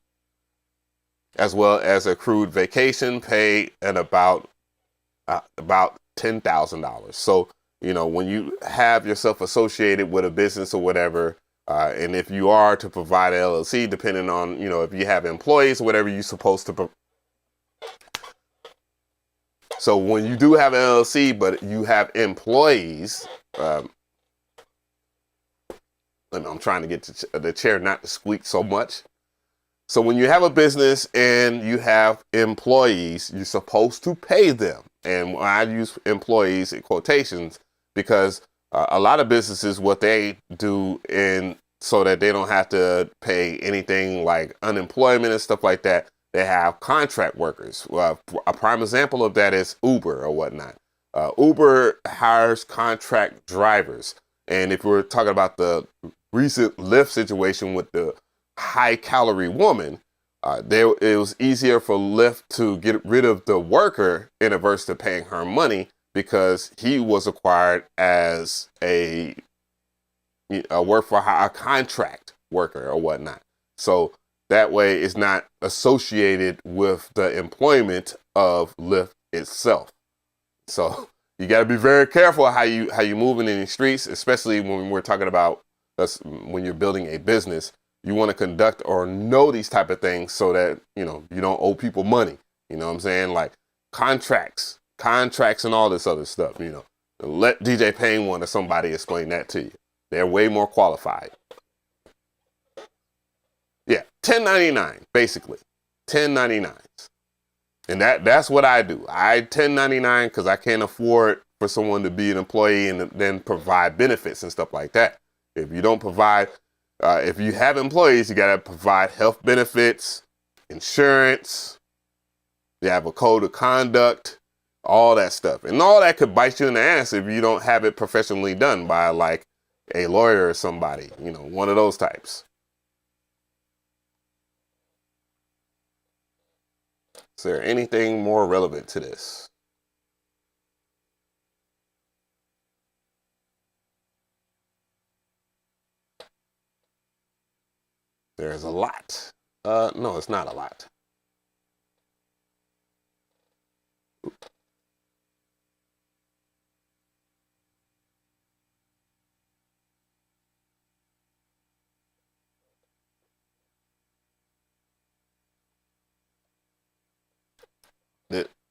as well as accrued vacation pay and about $10,000. So when you have yourself associated with a business or whatever. And if you are to provide an LLC, depending on, if you have employees or whatever, you're supposed to. So when you do have an LLC, but you have employees, I'm trying to get the chair not to squeak so much. So when you have a business and you have employees, you're supposed to pay them. And I use employees in quotations because a lot of businesses, what they do so that they don't have to pay anything like unemployment and stuff like that, they have contract workers. A prime example of that is Uber or whatnot. Uber hires contract drivers. And if we're talking about the recent Lyft situation with the high-calorie woman, it was easier for Lyft to get rid of the worker in averse to paying her money, because he was acquired as a contract worker or whatnot. So that way it's not associated with the employment of Lyft itself. So you got to be very careful how you moving in the streets, especially when we're talking about when you're building a business. you want to conduct or know these type of things so that, you know, you don't owe people money. You know what I'm saying? Like contracts and all this other stuff, you know. Let DJ Payne One or somebody explain that to you. They're way more qualified. Yeah, 1099, basically. 1099s. And that's what I do. I 1099 because I can't afford for someone to be an employee and then provide benefits and stuff like that. If you don't provide, if you have employees, you got to provide health benefits, insurance, you have a code of conduct, all that stuff. And all that could bite you in the ass if you don't have it professionally done by like a lawyer or somebody, you know, one of those types. Is there anything more relevant to this? There's a lot. No, it's not a lot.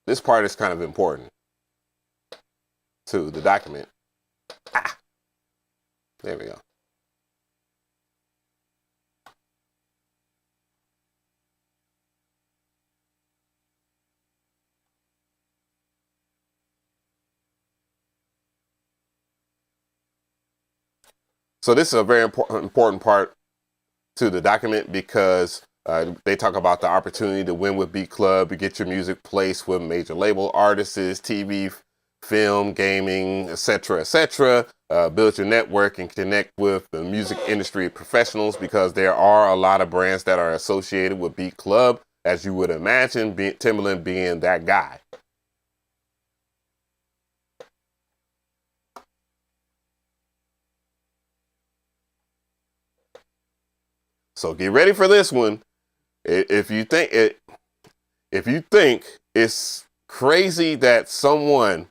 This part is kind of important to the document. There we go. So this is a very important part to the document because they talk about the opportunity to win with Beatclub, to get your music placed with major label artists, TV, film, gaming, etc., etc. Build your network and connect with the music industry professionals because there are a lot of brands that are associated with Beatclub, as you would imagine, Timbaland being that guy. So get ready for this one. If you think it's crazy that someone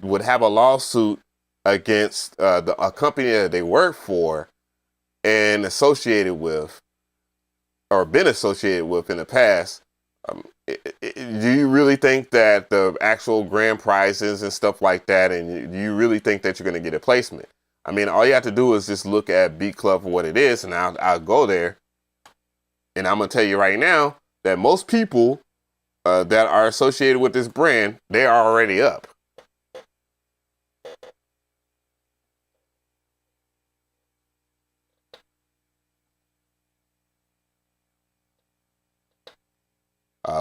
would have a lawsuit against a company that they work for and associated with, or been associated with in the past, do you really think that the actual grand prizes and stuff like that, and do you really think that you're going to get a placement? I mean, all you have to do is just look at Beatclub for what it is, and I'll go there. And I'm going to tell you right now that most people that are associated with this brand, they are already up.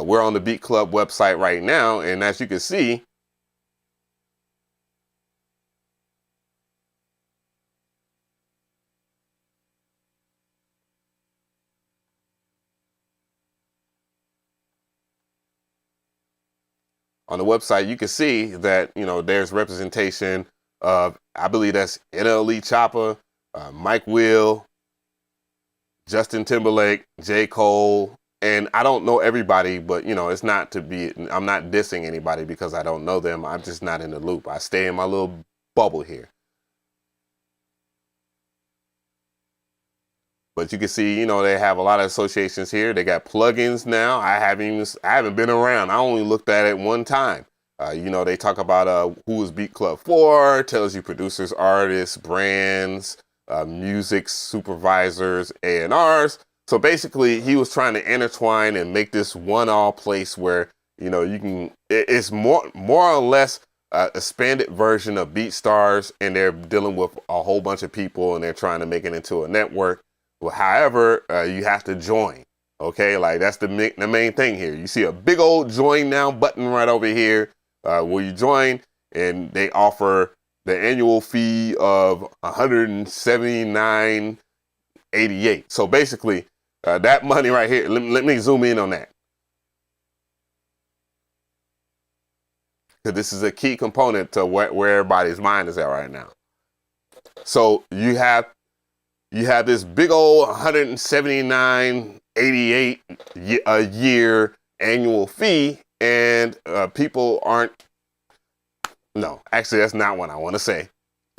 We're on the Beatclub website right now, and as you can see, on the website, you can see that, you know, there's representation of, I believe that's NLE Chopper, Mike Will, Justin Timberlake, J. Cole, and I don't know everybody, but, you know, it's not to be, I'm not dissing anybody because I don't know them. I'm just not in the loop. I stay in my little bubble here. But you can see, you know, they have a lot of associations here. They got plugins now. I haven't been around. I only looked at it one time. You know, they talk about who is Beatclub for, tells you producers, artists, brands, music supervisors, A&Rs. So basically, he was trying to intertwine and make this one-all place where, you know, you can, it's more or less a expanded version of BeatStars, and they're dealing with a whole bunch of people, and they're trying to make it into a network. Well, however, you have to join, okay? Like, that's the main thing here. You see a big old join now button right over here where you join, and they offer the annual fee of $179.88. So basically, that money right here, let me zoom in on that. Because this is a key component to where everybody's mind is at right now. So you have this big old $179.88 a year annual fee, and people aren't. No, actually, that's not what I want to say.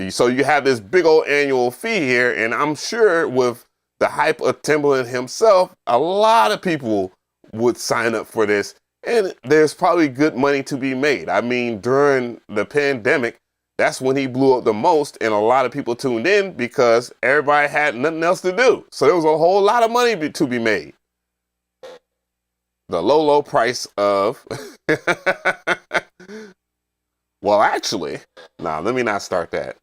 So you have this big old annual fee here, and I'm sure with the hype of Timbaland himself, a lot of people would sign up for this, and there's probably good money to be made. I mean, during the pandemic, that's when he blew up the most, and a lot of people tuned in because everybody had nothing else to do. So there was a whole lot of money to be made. The low price of... Well, actually, let me not start that.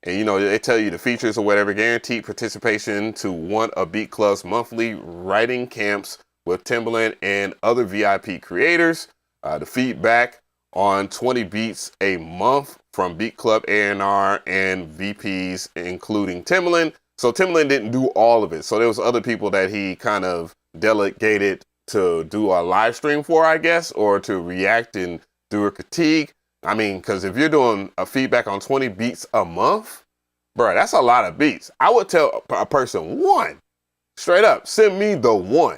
And, you know, they tell you the features or whatever, guaranteed participation to one of Beatclub's monthly writing camps with Timbaland and other VIP creators. The feedback on 20 beats a month from Beatclub A&R and VPs, including Timbaland. So Timbaland didn't do all of it. So there was other people that he kind of delegated to do a live stream for, I guess, or to react and do a critique. I mean, because if you're doing a feedback on 20 beats a month, bro, that's a lot of beats. I would tell a person one, straight up, send me the one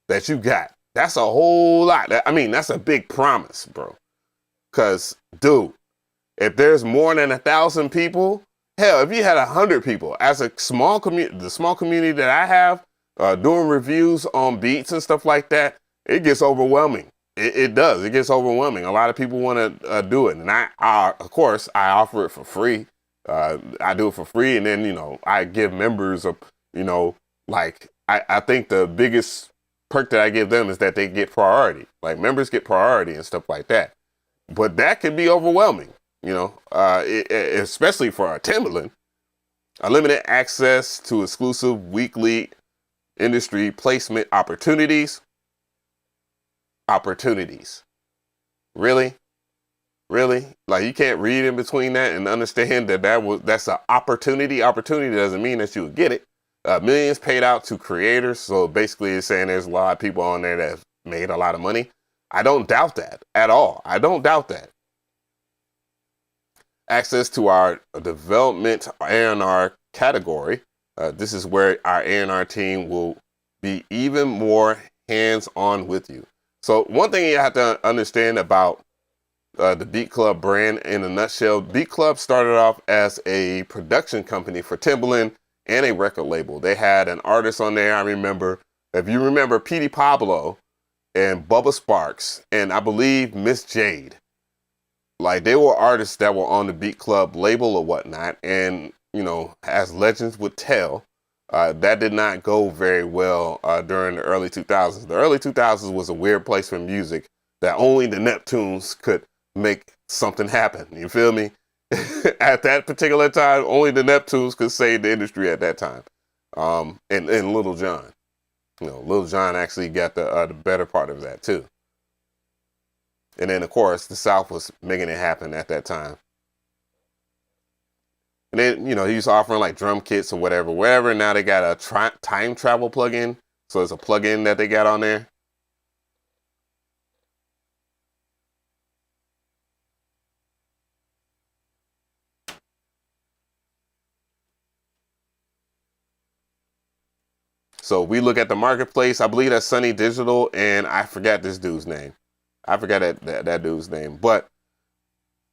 that you got. That's a whole lot. I mean, that's a big promise, bro. Because, dude, if there's more than 1,000 people, hell, if you had 100 people, as a small community, the small community that I have, doing reviews on beats and stuff like that, it gets overwhelming. It does. It gets overwhelming. A lot of people want to do it. And of course, I offer it for free. I do it for free. And then, you know, I give members, you know, like, I think the biggest perk that I give them is that they get priority. Like, members get priority and stuff like that. But that can be overwhelming, you know, especially for our Timbaland. Unlimited access to exclusive weekly industry placement opportunities. Really? Like, you can't read in between that and understand that's an opportunity. Opportunity doesn't mean that you would get it. Millions paid out to creators. So basically it's saying there's a lot of people on there that have made a lot of money. I don't doubt that at all. I don't doubt that. Access to our development A&R category. This is where our A&R team will be even more hands-on with you. So one thing you have to understand about the Beatclub brand in a nutshell, Beatclub started off as a production company for Timbaland and a record label. They had an artist on there. I remember, if you remember, Petey Pablo and Bubba Sparks, and I believe Miss Jade. Like, they were artists that were on the Beatclub label or whatnot, and, you know, as legends would tell, that did not go very well during the early 2000s. The early 2000s was a weird place for music that only the Neptunes could make something happen. You feel me? At that particular time, only the Neptunes could save the industry at that time. And Little John. You know, Little John actually got the better part of that too. And then, of course, the South was making it happen at that time. And then, you know, he was offering like drum kits or whatever. Now they got a time travel plugin. So it's a plugin that they got on there. So we look at the marketplace. I believe that's Sunny Digital, and I forgot this dude's name. I forgot that dude's name. But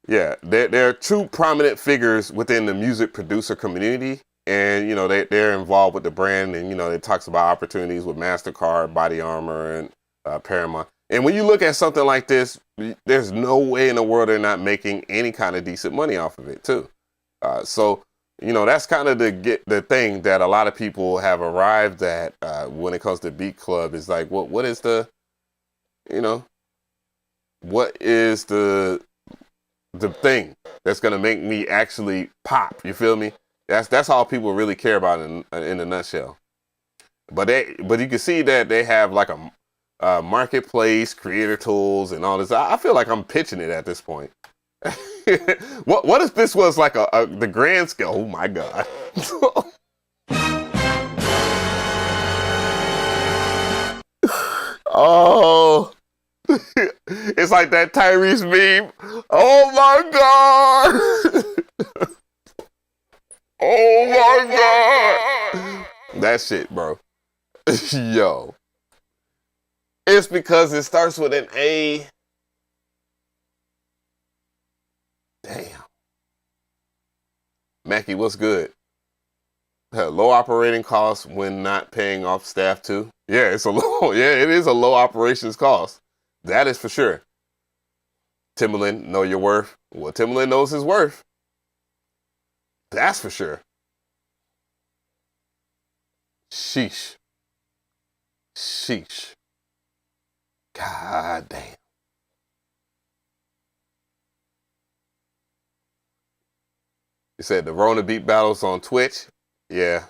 yeah, there are two prominent figures within the music producer community, and you know they're involved with the brand, and you know it talks about opportunities with MasterCard, Body Armor, and Paramount. And when you look at something like this, there's no way in the world they're not making any kind of decent money off of it too. So you know that's kind of the thing that a lot of people have arrived at when it comes to Beatclub is like, what is the, you know, what is the thing that's gonna make me actually pop? You feel me? That's all people really care about in a nutshell. But you can see that they have like a marketplace, creator tools, and all this. I feel like I'm pitching it at this point. What if this was like the grand scale? Oh my god. Oh. It's like that Tyrese meme. Oh my god. Oh my god. That shit, bro. Yo. It's because it starts with an A. Damn. Mackie, what's good? Low operating costs when not paying off staff too. Yeah, it's a low. Yeah, it is a low operations cost. That is for sure. Timbaland, know your worth. Well, Timbaland knows his worth. That's for sure. Sheesh. Sheesh. God damn. You said the Rona beat battles on Twitch? Yeah.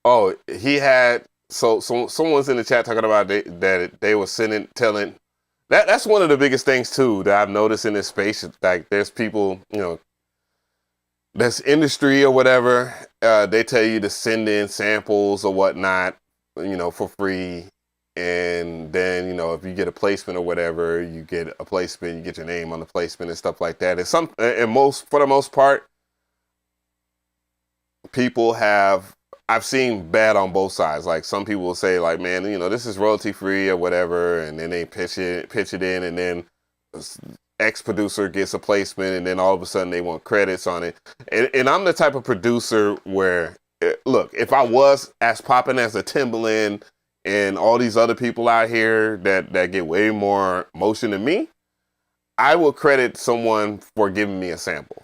Oh, he had so someone's in the chat talking about that they were sending telling that's one of the biggest things too that I've noticed in this space. Like there's people, that's industry or whatever. They tell you to send in samples or whatnot, for free. And then, if you get a placement or whatever, you get a placement, you get your name on the placement and stuff like that. For the most part, I've seen bad on both sides. Like some people will say like, man, this is royalty free or whatever. And then they pitch it in, and then X producer gets a placement, and then all of a sudden they want credits on it. And I'm the type of producer where, look, if I was as popping as a Timbaland and all these other people out here that get way more motion than me, I will credit someone for giving me a sample.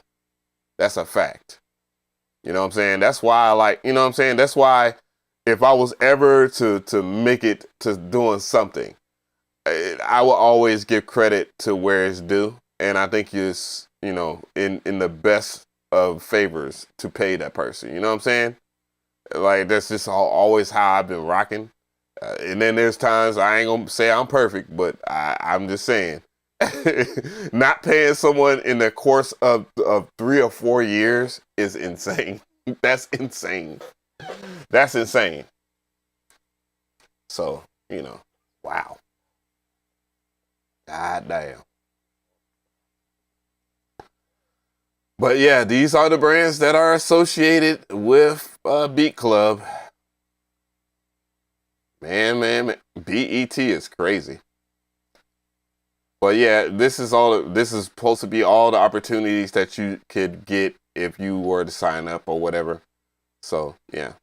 That's a fact. You know what I'm saying? That's why I like, you know what I'm saying? That's why if I was ever to make it to doing something, I will always give credit to where it's due. And I think it's, in the best of favors to pay that person. You know what I'm saying? Like, that's just always how I've been rocking. And then there's times I ain't gonna say I'm perfect, but I'm just saying, not paying someone in the course of 3 or 4 years is insane. That's insane. That's insane. So, wow. God damn. But yeah, these are the brands that are associated with Beatclub. Man. BET is crazy. But yeah, this is supposed to be all the opportunities that you could get if you were to sign up or whatever. So yeah.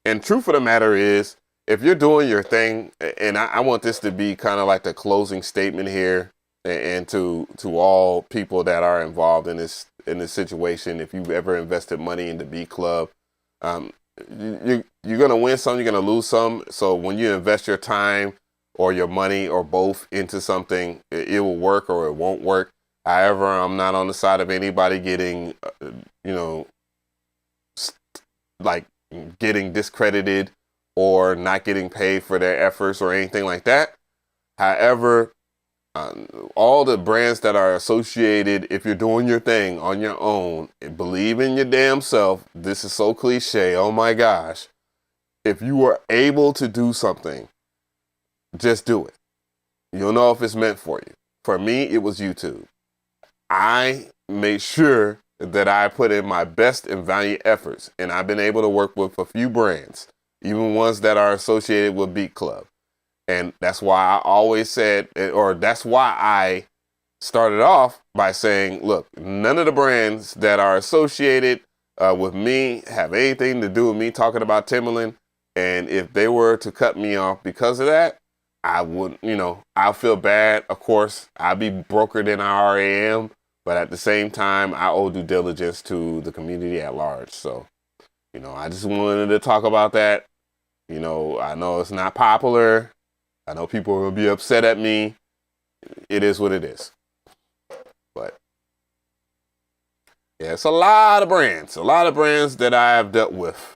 And truth of the matter is, if you're doing your thing, and I want this to be kind of like the closing statement here, and to all people that are involved in this situation, if you've ever invested money into Beatclub, you're gonna win some, you're gonna lose some. So when you invest your time or your money or both into something, it will work or it won't work. However, I'm not on the side of anybody getting, like getting discredited or not getting paid for their efforts or anything like that. However, all the brands that are associated, if you're doing your thing on your own, and believe in your damn self. This is so cliche. Oh my gosh. If you were able to do something, just do it. You'll know if it's meant for you. For me, it was YouTube. I made sure that I put in my best and valiant efforts, and I've been able to work with a few brands, even ones that are associated with Beatclub. And that's why I always said, or that's why I started off by saying, look, none of the brands that are associated with me have anything to do with me talking about Timbaland. And if they were to cut me off because of that, I wouldn't, I'll feel bad. Of course, I'll be broker than I already am. But at the same time, I owe due diligence to the community at large. So, I just wanted to talk about that. I know it's not popular. I know people will be upset at me. It is what it is. But yeah, it's a lot of brands that I have dealt with.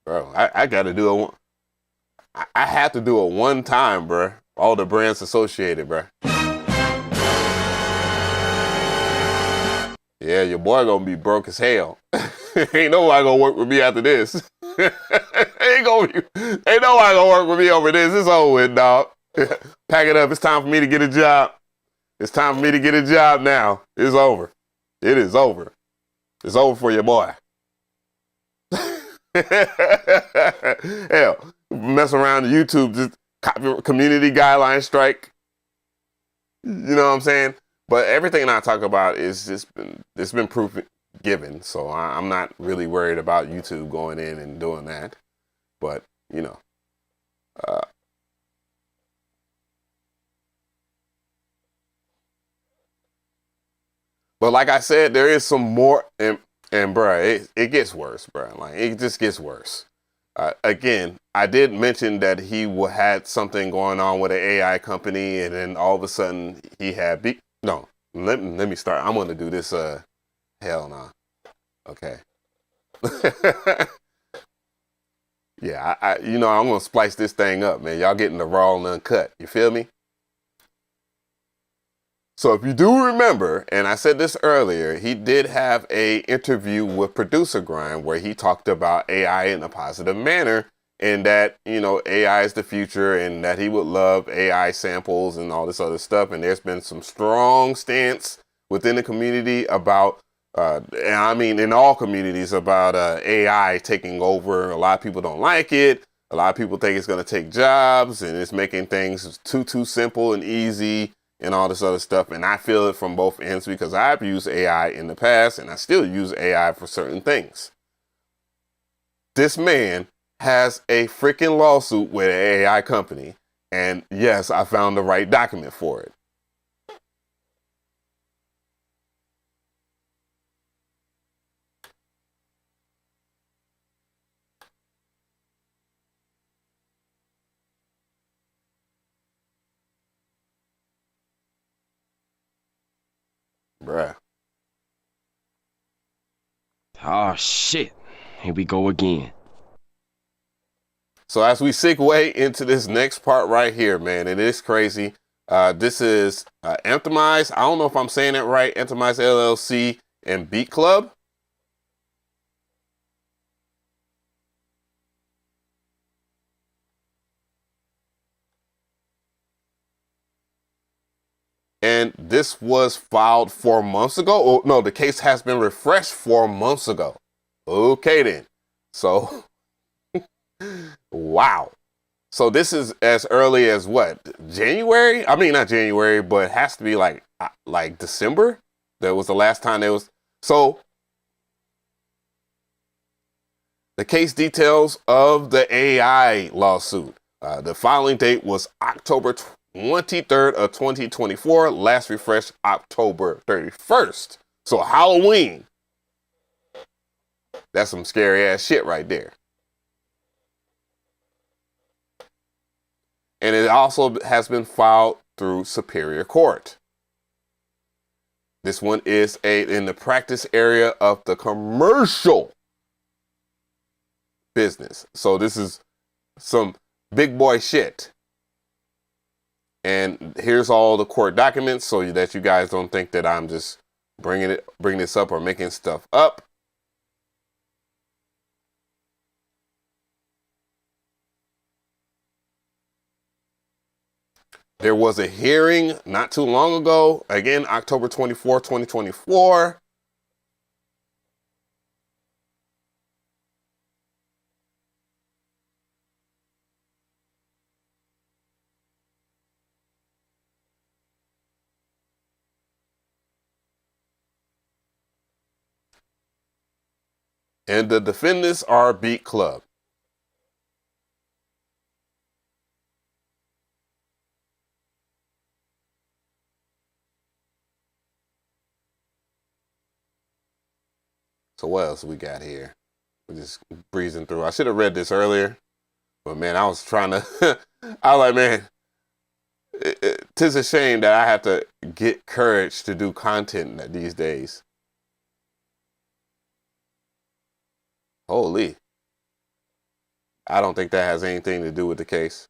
Bro, I got to do I have to do it one time, bro. All the brands associated, bro. Yeah, your boy gonna be broke as hell. Ain't nobody gonna work with me after this. ain't nobody gonna work with me over this. It's over with, dog. Pack it up. It's time for me to get a job. It's time for me to get a job now. It's over. It is over. It's over for your boy. Hell, mess around YouTube, just community guideline strike. You know what I'm saying? But everything I talk about is just it's been proof given. So I'm not really worried about YouTube going in and doing that. But you know, uh, but like I said, there is some more, and bruh, it gets worse, bruh. Like it just gets worse. Again, I did mention that he had something going on with an AI company, and then all of a sudden he had no. Let me start. I'm gonna do this. Hell no. Okay. Yeah, you know I'm gonna splice this thing up, man. Y'all getting the raw and uncut. You feel me? So if you do remember, and I said this earlier, he did have a interview with Producer Grind where he talked about AI in a positive manner, and that, you know, AI is the future and that he would love AI samples and all this other stuff. And there's been some strong stance within the community about, and I mean in all communities, about AI taking over. A lot of people don't like it. A lot of people think it's going to take jobs and it's making things too simple and easy and all this other stuff. And I feel it from both ends because I've used AI in the past and I still use AI for certain things. This man has a freaking lawsuit with an AI company. And yes, I found the right document for it. Bruh. Oh shit. Here we go again. So as we segue into this next part right here, man, it is crazy. This is Anthemize. I don't know if I'm saying it right. Anthemize LLC and Beatclub. And this was filed 4 months ago. Oh, no, the case has been refreshed 4 months ago. Okay, then. So, wow. So this is as early as what? January? I mean, not January, but it has to be like December. That was the last time there was. So the case details of the AI lawsuit. The filing date was October 23rd of 2024. Last refreshed October 31st. So Halloween. That's some scary ass shit right there. And it also has been filed through Superior Court. This one is in the practice area of the commercial business. So this is some big boy shit. And here's all the court documents so that you guys don't think that I'm just bringing this up or making stuff up. There was a hearing not too long ago, again, October 24th, 2024. And the defendants are Beatclub. So what else we got here? We're just breezing through. I should have read this earlier, but man, I was trying to, I was like, man, tis a shame that I have to get courage to do content these days. Holy. I don't think that has anything to do with the case.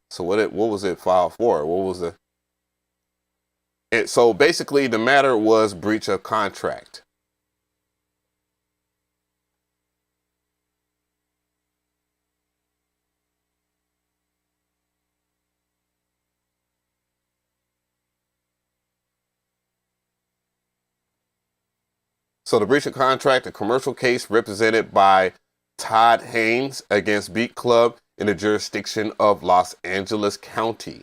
So what was it filed for? What was so basically the matter was breach of contract. So the breach of contract, a commercial case represented by Todd Haynes against Beatclub in the jurisdiction of Los Angeles County.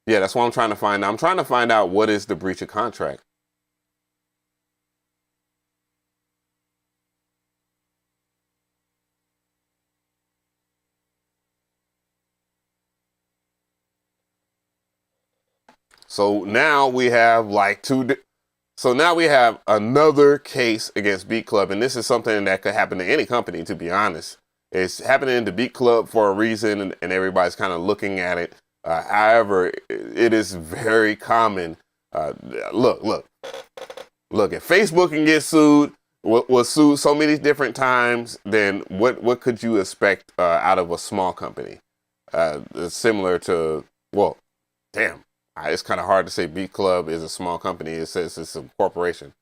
Yeah, that's what I'm trying to find out. I'm trying to find out what is the breach of contract. So now we have like so now we have another case against Beatclub, and this is something that could happen to any company, to be honest. It's happening to Beatclub for a reason, and everybody's kind of looking at it. However, it is very common. Look, if Facebook can get sued, was sued so many different times, then what could you expect out of a small company? Similar to, well, damn. It's kind of hard to say Beatclub is a small company. It says it's a corporation.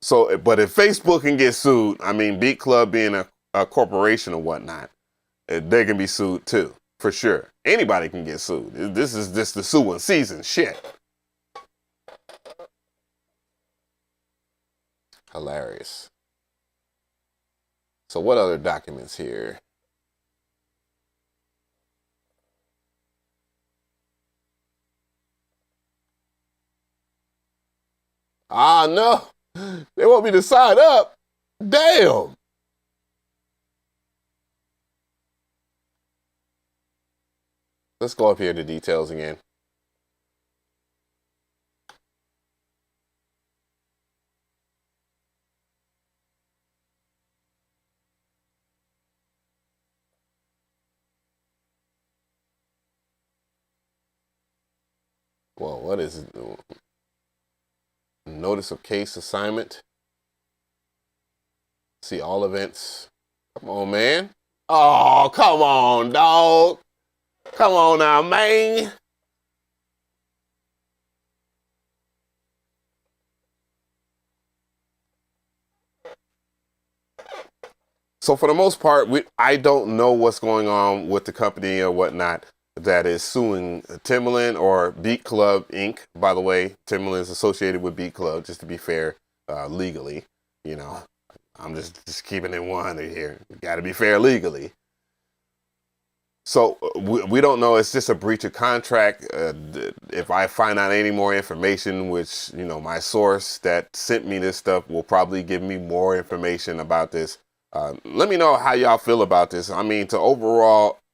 So, but if Facebook can get sued, I mean, Beatclub being a corporation or whatnot, they can be sued too, for sure. Anybody can get sued. This is just the suing season. Shit. Hilarious. So what other documents here? Ah, no. They want me to sign up. Damn. Let's go up here to details again. Well, what is it? Notice of case assignment. See all events. Come on, man. Oh, come on, dog. Come on now, man. So for the most part, I don't know what's going on with the company or whatnot that is suing Timbaland or Beatclub Inc. By the way, Timbaland is associated with Beatclub, just to be fair, legally. You know, I'm just keeping it 100 here. Got to be fair legally. So we don't know. It's just a breach of contract. If I find out any more information, which, you know, my source that sent me this stuff will probably give me more information about this. Let me know how y'all feel about this. I mean,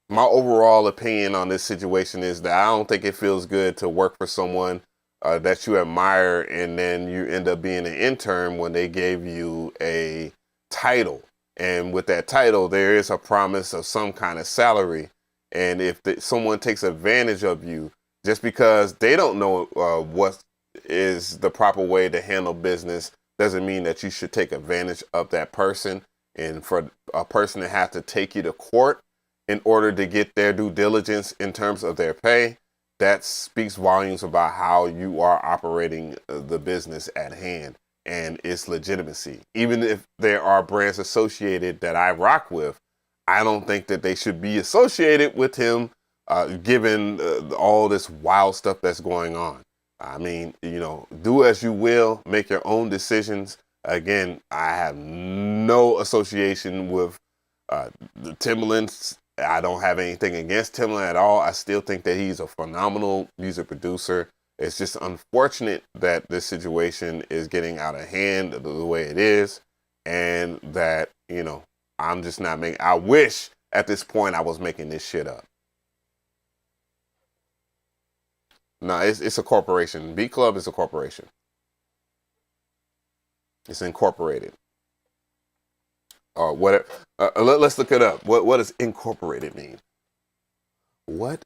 my overall opinion on this situation is that I don't think it feels good to work for someone that you admire and then you end up being an intern when they gave you a title. And with that title, there is a promise of some kind of salary. And if someone takes advantage of you just because they don't know what is the proper way to handle business, doesn't mean that you should take advantage of that person. And for a person to have to take you to court in order to get their due diligence in terms of their pay, that speaks volumes about how you are operating the business at hand and its legitimacy. Even if there are brands associated that I rock with, I don't think that they should be associated with him, given all this wild stuff that's going on. I mean, you know, do as you will, make your own decisions. Again, I have no association with the Timbaland. I don't have anything against Timbaland at all. I still think that he's a phenomenal music producer. It's just unfortunate that this situation is getting out of hand the way it is, and that, you know, I'm just not making. I wish at this point I was making this shit up. No, it's a corporation. Beatclub is a corporation. It's incorporated. Or whatever. Let's look it up. What does incorporated mean? What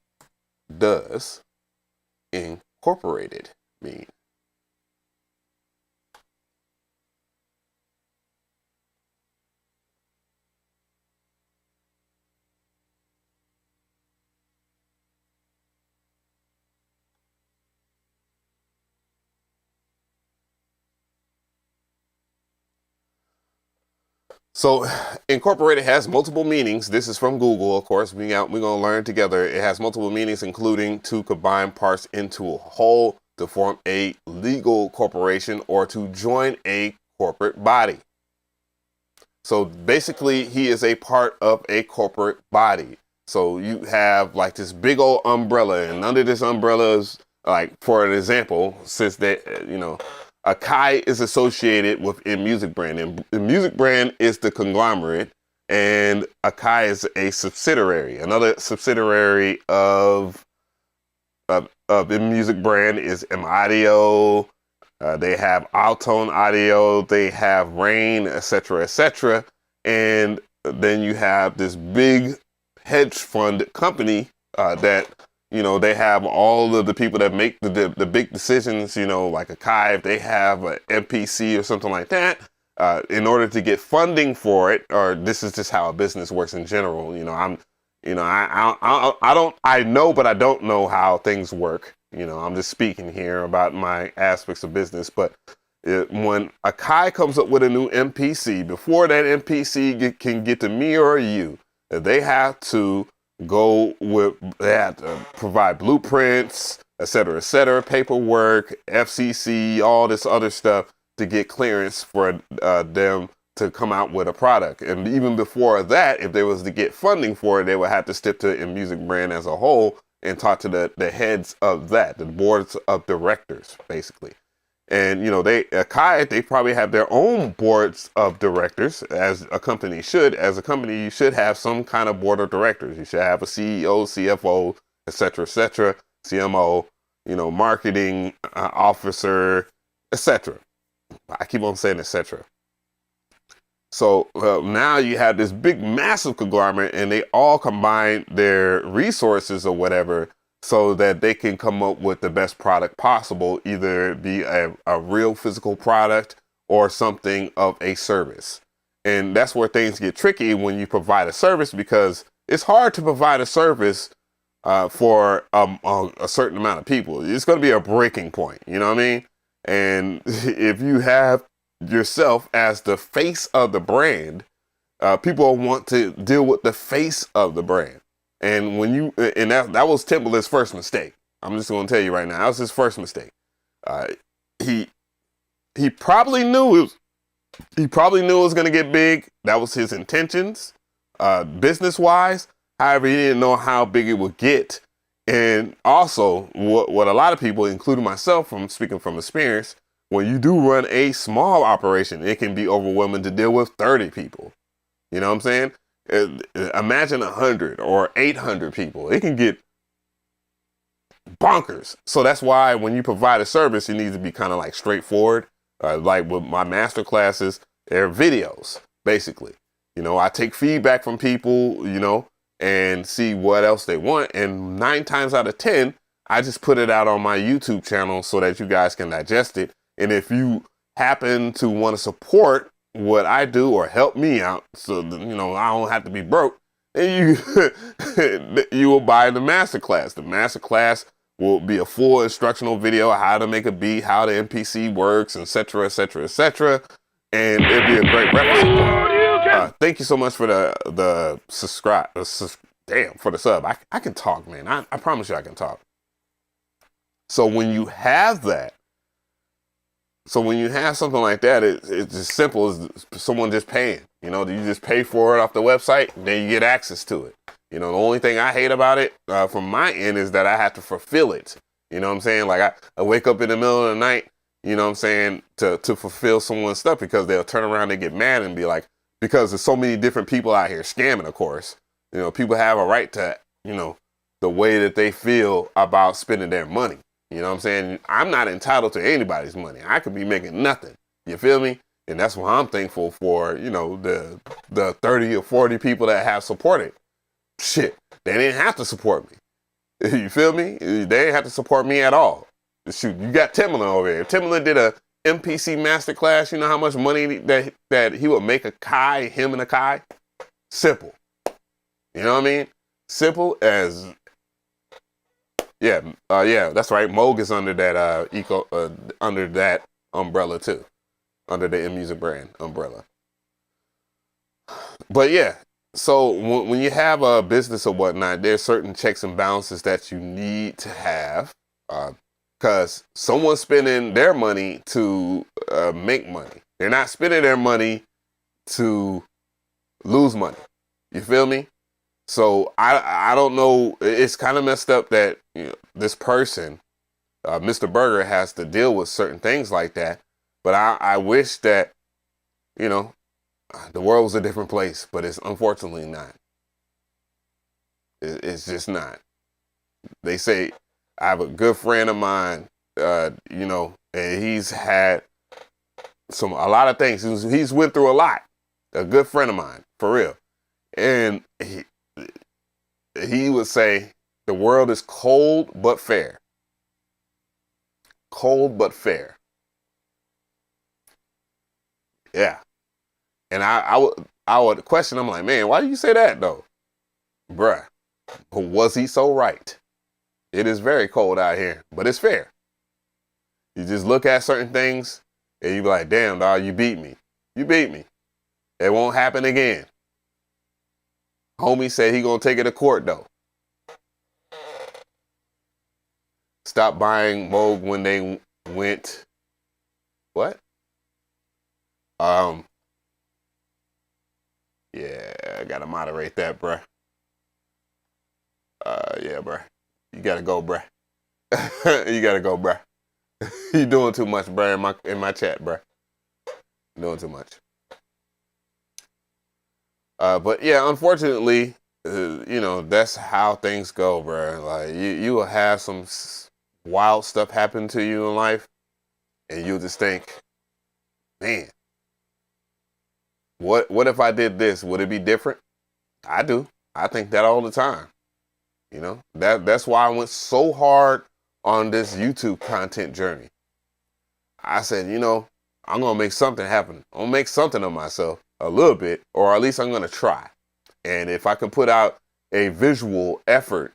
does incorporated mean? So incorporated has multiple meanings. This is from Google, of course. We're going to learn together. It has multiple meanings, including to combine parts into a whole, to form a legal corporation or to join a corporate body. So basically, he is a part of a corporate body. So you have like this big old umbrella, and under this umbrella is, like, for an example, since they, Akai is associated with Music Brand, and Music Brand is the conglomerate, and Akai is a subsidiary. Another subsidiary of Music Brand is M Audio. They have Altone Audio. They have Rain, etc., etc. And then you have this big hedge fund company that, they have all of the people that make the big decisions, like Akai, if they have an MPC or something like that, in order to get funding for it, or this is just how a business works in general. I know, but I don't know how things work. I'm just speaking here about my aspects of business. But when Akai comes up with a new MPC, before that MPC can get to me or you, they have to they have to provide blueprints, et cetera, paperwork, FCC, all this other stuff to get clearance for them to come out with a product. And even before that, if they was to get funding for it, they would have to step to a Music Brand as a whole and talk to the heads of that, the boards of directors, basically. And, Akai, they probably have their own boards of directors, as a company should. As a company, you should have some kind of board of directors. You should have a CEO, CFO, et cetera, CMO, marketing officer, etc. I keep on saying etc. So now you have this big, massive conglomerate, and they all combine their resources or whatever so that they can come up with the best product possible, either be a real physical product or something of a service. And that's where things get tricky when you provide a service, because it's hard to provide a service for a certain amount of people. It's going to be a breaking point, you know what I mean? And if you have yourself as the face of the brand, people want to deal with the face of the brand. And when that was Timbaland's first mistake. I'm just going to tell you right now, that was his first mistake. He probably knew it was going to get big. That was his intentions, business wise. However, he didn't know how big it would get. And also, what a lot of people, including myself, from speaking from experience, when you do run a small operation, it can be overwhelming to deal with 30 people. You know what I'm saying? Imagine 100 or 800 people. It can get bonkers. So that's why when you provide a service, it needs to be kind of like straightforward. Like with my masterclasses, they're videos, basically. I take feedback from people, and see what else they want. And 9 times out of 10, I just put it out on my YouTube channel so that you guys can digest it. And if you happen to want to support what I do or help me out, so that, I don't have to be broke, then you will buy the masterclass. The masterclass will be a full instructional video, how to make a beat, how the MPC works, etc., etc., etc. And it'll be a great reference point. Thank you so much for the subscribe. For the sub. I can talk, man. I promise you I can talk. So when you have that, something like that, it's as simple as someone just paying. You just pay for it off the website, then you get access to it. The only thing I hate about it from my end is that I have to fulfill it. You know what I'm saying? Like I wake up in the middle of the night, you know what I'm saying, to fulfill someone's stuff, because they'll turn around and get mad and be like, because there's so many different people out here scamming, of course. People have a right to, the way that they feel about spending their money. You know what I'm saying? I'm not entitled to anybody's money. I could be making nothing. You feel me? And that's why I'm thankful for, the 30 or 40 people that have supported. Shit, they didn't have to support me. You feel me? They didn't have to support me at all. Shoot, you got Timbaland over here. Timbaland did a MPC Masterclass. You know how much money that he would make him and Akai? Simple. You know what I mean? Simple as... Yeah, that's right. Moog is under that under that umbrella too, under the Music Brand umbrella. But yeah, so when you have a business or whatnot, there's certain checks and balances that you need to have. because someone's spending their money to make money. They're not spending their money to lose money. You feel me? So I don't know. It's kind of messed up that this person, Mr. Burger, has to deal with certain things like that. But I wish that, the world was a different place, but it's unfortunately not. It's just not. They say, I have a good friend of mine, and he's had a lot of things. He's went through a lot. A good friend of mine, for real. And he would say, the world is cold but fair. Cold but fair. Yeah. And I would question, I'm like, man, why do you say that though? Bruh, was he so right? It is very cold out here, but it's fair. You just look at certain things and you be like, damn, dog, you beat me. You beat me. It won't happen again. Homie said he gonna take it to court though. Stop buying Moog when they went, what? Yeah, I gotta moderate that, bruh. Yeah, bruh. You gotta go, bruh. You gotta go, bruh. You doing too much, bruh, in my chat, bruh. Doing too much. But yeah, unfortunately, that's how things go, bruh. Like you will have some wild stuff happen to you in life, and you'll just think, man, what if I did this? Would it be different? I do. I think that all the time. That's why I went so hard on this YouTube content journey. I said, I'm gonna make something happen. I'm gonna make something of myself a little bit, or at least I'm gonna try. And if I can put out a visual effort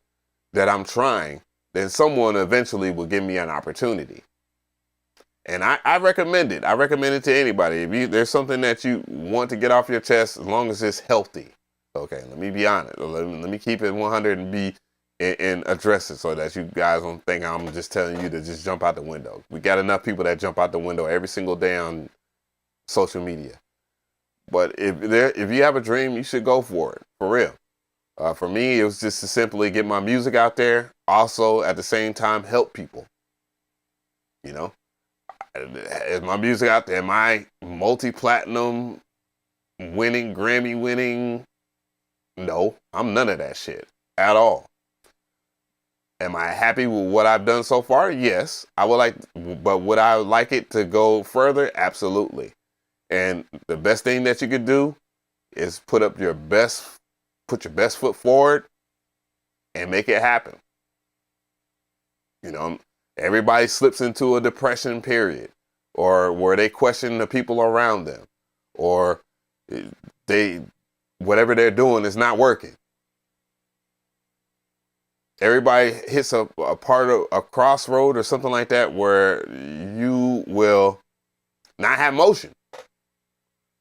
that I'm trying, then someone eventually will give me an opportunity. And I recommend it. I recommend it to anybody. If there's something that you want to get off your chest, as long as it's healthy. Okay, let me be honest. Let me keep it 100 and address it so that you guys don't think I'm just telling you to just jump out the window. We got enough people that jump out the window every single day on social media. But if you have a dream, you should go for it, for real. For me, it was just to simply get my music out there. Also, at the same time, help people. Is my music out there? Am I multi-platinum winning, Grammy winning? No, I'm none of that shit at all. Am I happy with what I've done so far? Yes, I would like, but would I like it to go further? Absolutely. And the best thing that you could do is put your best foot forward and make it happen. Everybody slips into a depression period, or where they question the people around them, or whatever they're doing is not working. Everybody hits a part of a crossroad or something like that where you will not have motion.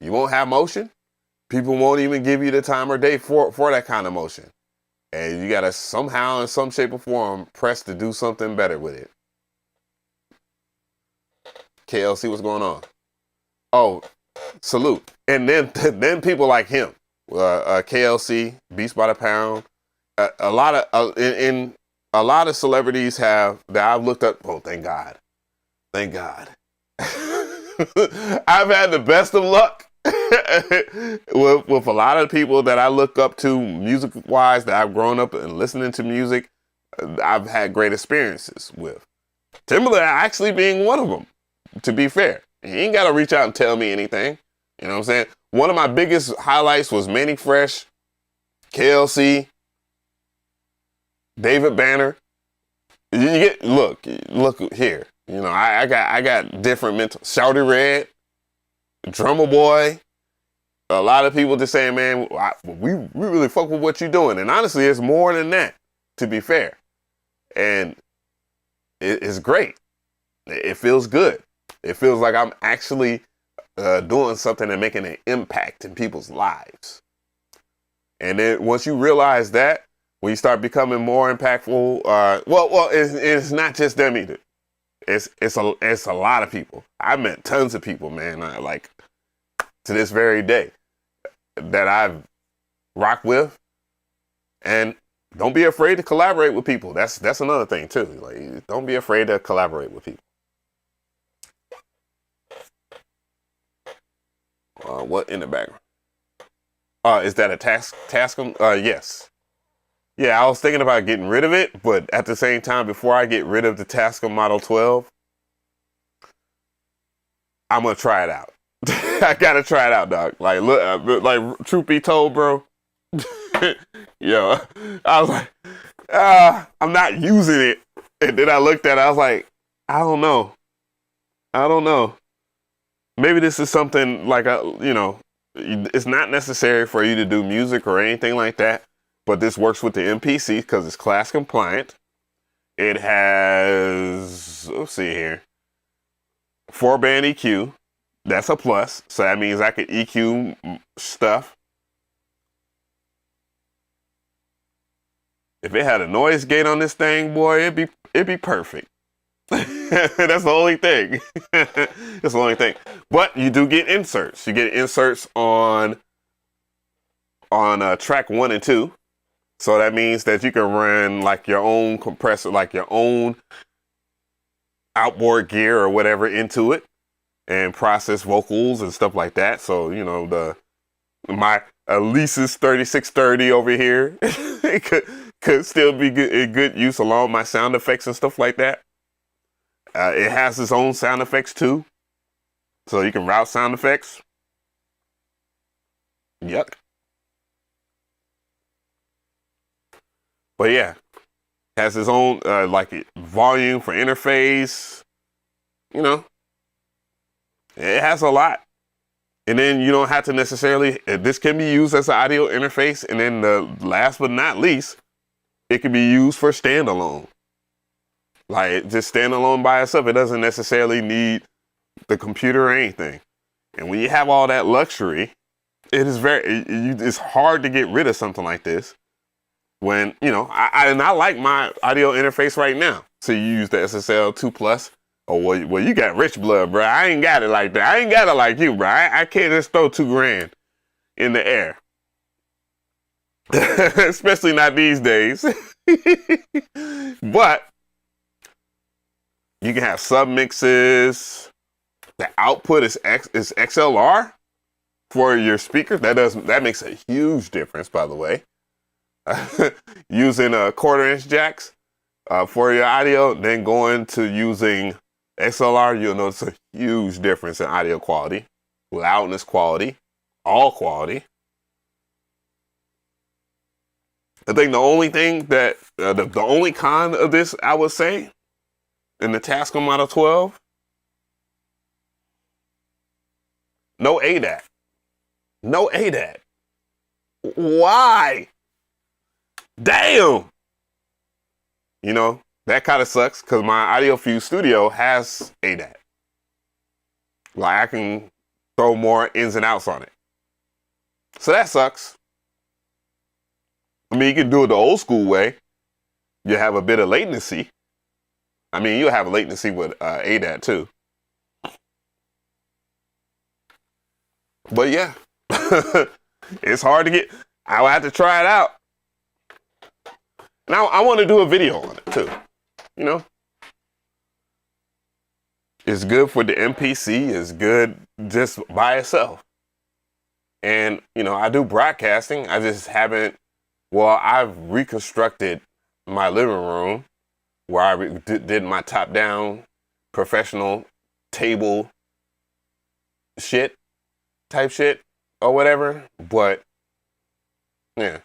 You won't have motion. People won't even give you the time or day for that kind of motion. And you got to somehow, in some shape or form, press to do something better with it. KLC, what's going on? Oh, salute. And then people like him, KLC, Beats by the Pound. A lot of celebrities have that I've looked up. Oh, thank God. Thank God. I've had the best of luck with a lot of people that I look up to music-wise, that I've grown up and listening to music. I've had great experiences with. Timbaland actually being one of them, to be fair. He ain't got to reach out and tell me anything. You know what I'm saying? One of my biggest highlights was Manny Fresh, KLC, David Banner. Look here. I got different mental. Shouty Red, Drummer Boy. A lot of people just saying, man, we really fuck with what you're doing. And honestly, it's more than that, to be fair. And it's great. It feels good. It feels like I'm actually doing something and making an impact in people's lives. And then once you realize that, when you start becoming more impactful, it's not just them either. it's a lot of people. I met tons of people, man. Like to this very day that I've rocked with, and don't be afraid to collaborate with people. That's another thing too. Like don't be afraid to collaborate with people. What in the background? Is that a tascam? Yes. Yeah, I was thinking about getting rid of it, but at the same time, before I get rid of the Tascam Model 12, I'm gonna try it out. I gotta try it out, dog. Like, look, like truth be told, bro. Yo, I was like, I'm not using it, and then I looked at it. I was like, I don't know. Maybe this is something like it's not necessary for you to do music or anything like that. But this works with the MPC because it's class compliant. It has, let's see here, 4-band EQ. That's a plus. So that means I could EQ stuff. If it had a noise gate on this thing, boy, it'd be perfect. That's the only thing. That's the only thing. But you do get inserts. You get inserts on track 1 and 2. So that means that you can run like your own compressor, like your own outboard gear or whatever into it and process vocals and stuff like that. So, you know, my Alesis 3630 over here could still be in good use along with my sound effects and stuff like that. It has its own sound effects too. So you can route sound effects. Yuck. But yeah, has its own volume for interface. You know, it has a lot. And then you don't have to necessarily, this can be used as an audio interface. And then last but not least, it can be used for standalone. Like just standalone by itself. It doesn't necessarily need the computer or anything. And when you have all that luxury, it's hard to get rid of something like this. When, you know, I like my audio interface right now. So you use the SSL 2 Plus. Oh, well, you got rich blood, bro. I ain't got it like that. I ain't got it like you, bro. I can't just throw $2,000 in the air. Especially not these days. But you can have sub mixes. The output is XLR for your speakers. That makes a huge difference, by the way. Using 1/4-inch jacks for your audio, then going to using XLR, you'll notice a huge difference in audio quality, loudness quality, all quality. I think the only thing that the only con of this, I would say, in the Tascam Model 12, no ADAT. No ADAT. Why? Damn! You know, that kind of sucks because my AudioFuse Studio has ADAT. Like I can throw more ins and outs on it. So that sucks. I mean, you can do it the old school way. You have a bit of latency. I mean, you'll have a latency with ADAT too. But yeah, it's hard to get. I'll have to try it out. Now I want to do a video on it too. You know, it's good for the MPC. It's good just by itself. And you know, I do broadcasting. I just haven't. Well, I've reconstructed my living room where I did my top-down professional table type shit or whatever. But yeah.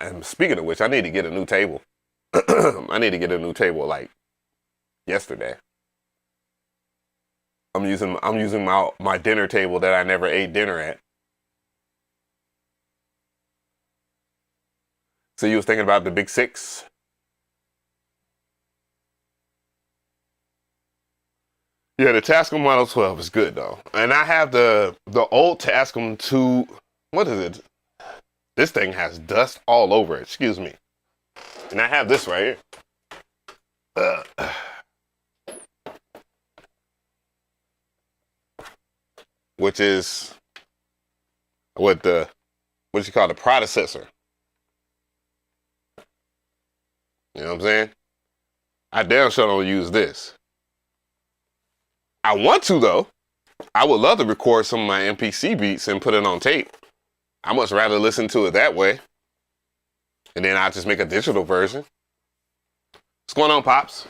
And speaking of which, I need to get a new table. I need to get a new table like yesterday. I'm using my dinner table that I never ate dinner at. So you was thinking about the Big 6? Yeah, the Tascam Model 12 is good though. And I have the old Tascam 2, what is it? This thing has dust all over it, excuse me. And I have this right here. which is what you call the predecessor. You know what I'm saying? I damn sure don't use this. I want to though. I would love to record some of my MPC beats and put it on tape. I much rather listen to it that way. And then I'll just make a digital version. What's going on, Pops?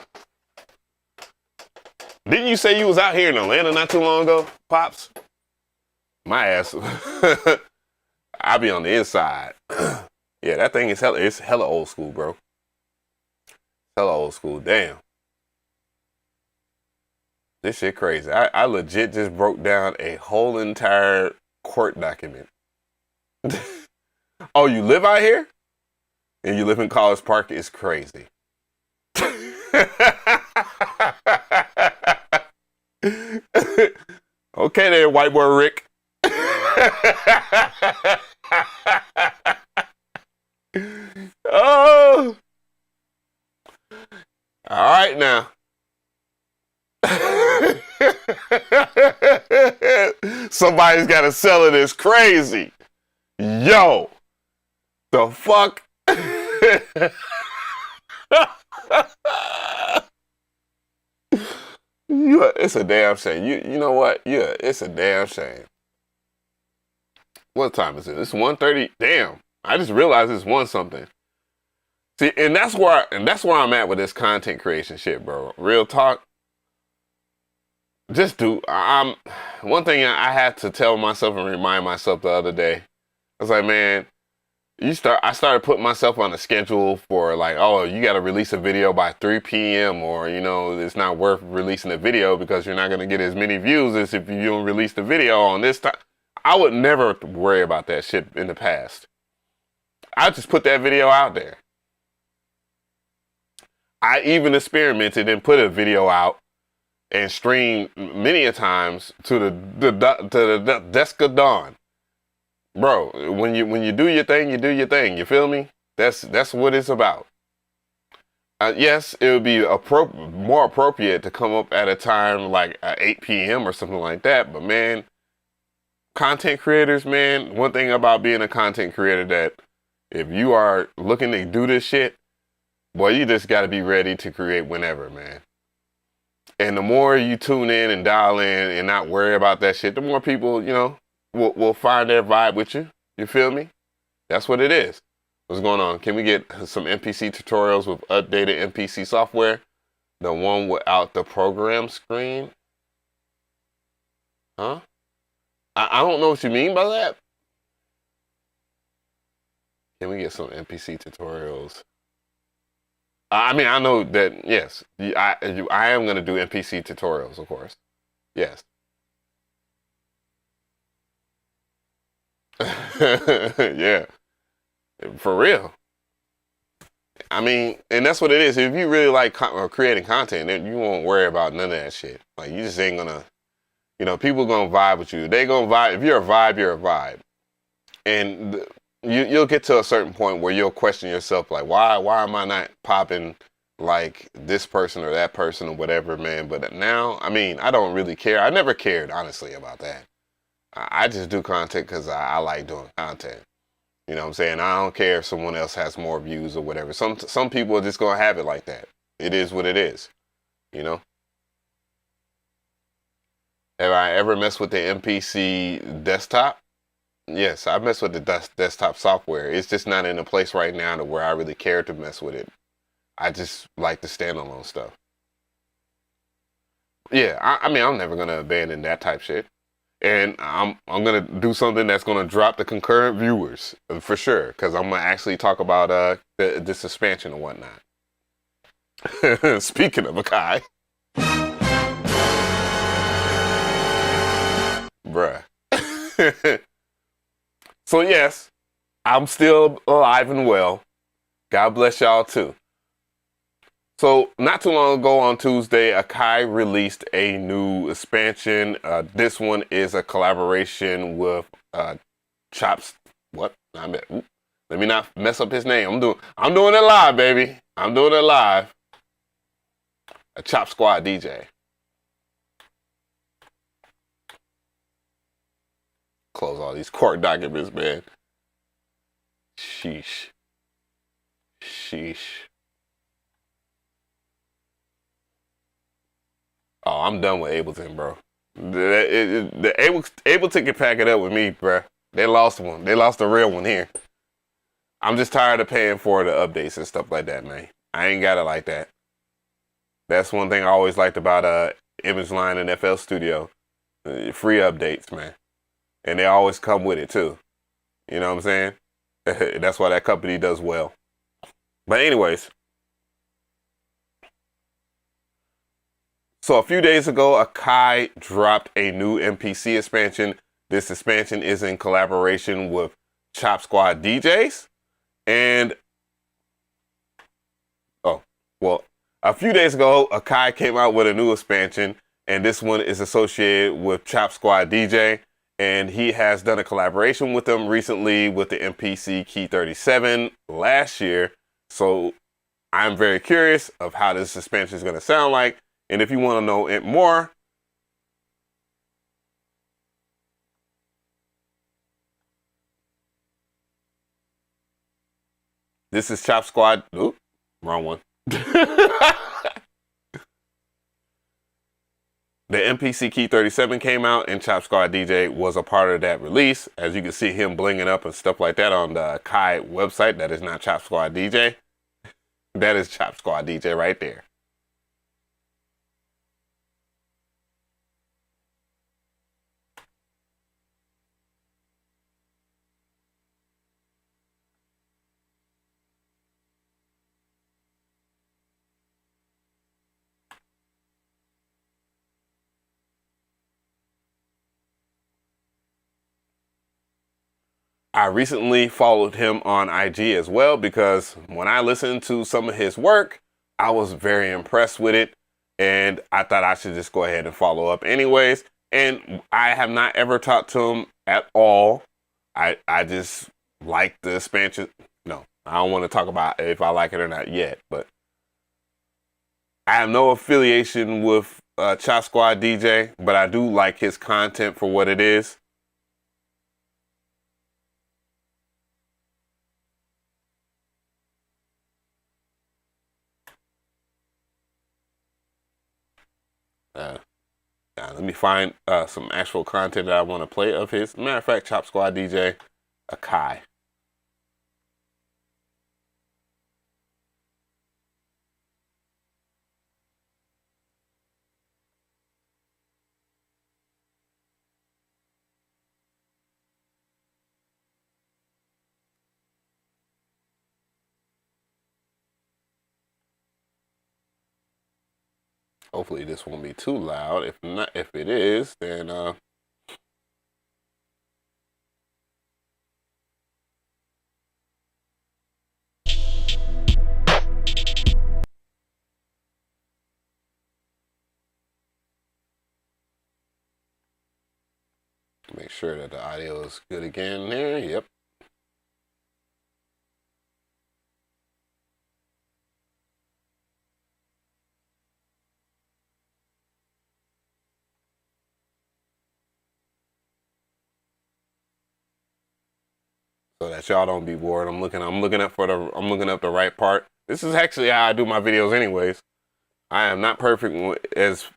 Didn't you say you was out here in Atlanta not too long ago, Pops? My ass. I be on the inside. Yeah, that thing is hella old school, bro. Hella old school. Damn. This shit crazy. I legit just broke down a whole entire court document. Oh, you live out here? And you live in College Park? It's crazy. Okay there, white boy Rick. Oh. All right now. Somebody's got to sell it as crazy. Yo. The fuck? It's a damn shame. You know what? Yeah, it's a damn shame. What time is it? It's 1:30. Damn. I just realized it's 1 something. See, and that's where I'm at with this content creation shit, bro. Real talk. One thing I had to tell myself and remind myself the other day. I was like, man, I started putting myself on a schedule for like, oh, you got to release a video by 3 p.m. or, you know, it's not worth releasing a video because you're not going to get as many views as if you don't release the video on this time. I would never worry about that shit in the past. I just put that video out there. I even experimented and put a video out and streamed many a times to the desk of dawn. Bro, when you do your thing, you do your thing. You feel me? That's what it's about. Yes, it would be more appropriate to come up at a time like 8 p.m. or something like that. But man, content creators, man, one thing about being a content creator that if you are looking to do this shit, boy, you just got to be ready to create whenever, man. And the more you tune in and dial in and not worry about that shit, the more people, you know, will find their vibe with you. You feel me? That's what it is. What's going on? Can we get some MPC tutorials with updated MPC software? The one without the program screen? Huh? I don't know what you mean by that. Can we get some MPC tutorials? I mean, I know that, yes, I am going to do MPC tutorials, of course. Yes. Yeah. For real. I mean, and that's what it is. If you really like creating content, then you won't worry about none of that shit. Like, you just ain't going to, you know, people going to vibe with you. They going to vibe. If you're a vibe, you're a vibe. And you'll get to a certain point where you'll question yourself, like, why am I not popping like this person or that person or whatever, man? But now, I mean, I don't really care. I never cared, honestly, about that. I just do content because I like doing content. You know what I'm saying? I don't care if someone else has more views or whatever. Some people are just going to have it like that. It is what it is, you know? Have I ever messed with the MPC desktop? Yes, I mess with the desktop software. It's just not in a place right now to where I really care to mess with it. I just like the standalone stuff. Yeah, I mean, I'm never going to abandon that type shit. And I'm going to do something that's going to drop the concurrent viewers, for sure. Because I'm going to actually talk about this expansion and whatnot. Speaking of Mcree. Bruh. So yes, I'm still alive and well. God bless y'all too. So not too long ago on Tuesday, Mcree released a new expansion. This one is a collaboration with Let me not mess up his name. I'm doing it live, baby. I'm doing it live. a Chop Squad DJ. Close all these court documents, man. Sheesh. Sheesh. Oh, I'm done with Ableton, bro. The Ableton can pack it up with me, bro. They lost one. They lost a real one here. I'm just tired of paying for the updates and stuff like that, man. I ain't got it like that. That's one thing I always liked about Image Line and FL Studio. Free updates, man. And they always come with it too. You know what I'm saying? That's why that company does well. But anyways. So a few days ago, Akai dropped a new MPC expansion. This expansion is in collaboration with Chop Squad DJs. And, a few days ago, Akai came out with a new expansion. And this one is associated with Chop Squad DJ. And he has done a collaboration with them recently with the MPC Key 37 last year. So I'm very curious of how this expansion is going to sound like. And if you want to know it more, this is Chop Squad. Oop, wrong one. The MPC Key 37 came out and Chop Squad DJ was a part of that release. As you can see him blinging up and stuff like that on the Kai website. That is not Chop Squad DJ. That is Chop Squad DJ right there. I recently followed him on IG as well because when I listened to some of his work, I was very impressed with it. And I thought I should just go ahead and follow up anyways. And I have not ever talked to him at all. I just like the expansion. No, I don't want to talk about if I like it or not yet. But I have no affiliation with Chop Squad DJ. But I do like his content for what it is. Let me find some actual content that I want to play of his. Matter of fact, Chop Squad DJ Akai. Hopefully this won't be too loud. If not, if it is, then make sure that the audio is good again there. Yep. So that y'all don't be bored. I'm looking up the right part. This is actually how I do my videos anyways. I am not perfect as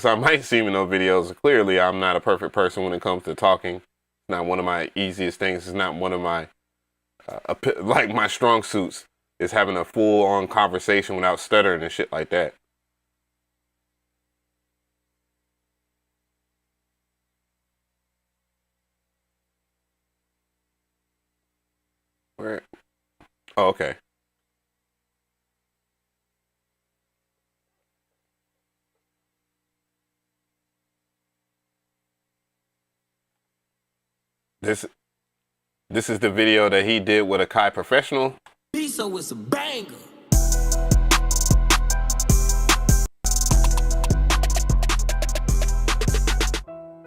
I might seem in those videos. Clearly, I'm not a perfect person when it comes to talking. It's not one of my easiest things. It's not one of my like my strong suits is having a full-on conversation without stuttering and shit like that. Where? Oh, okay. This is the video that he did with Akai Professional. So it's a banger.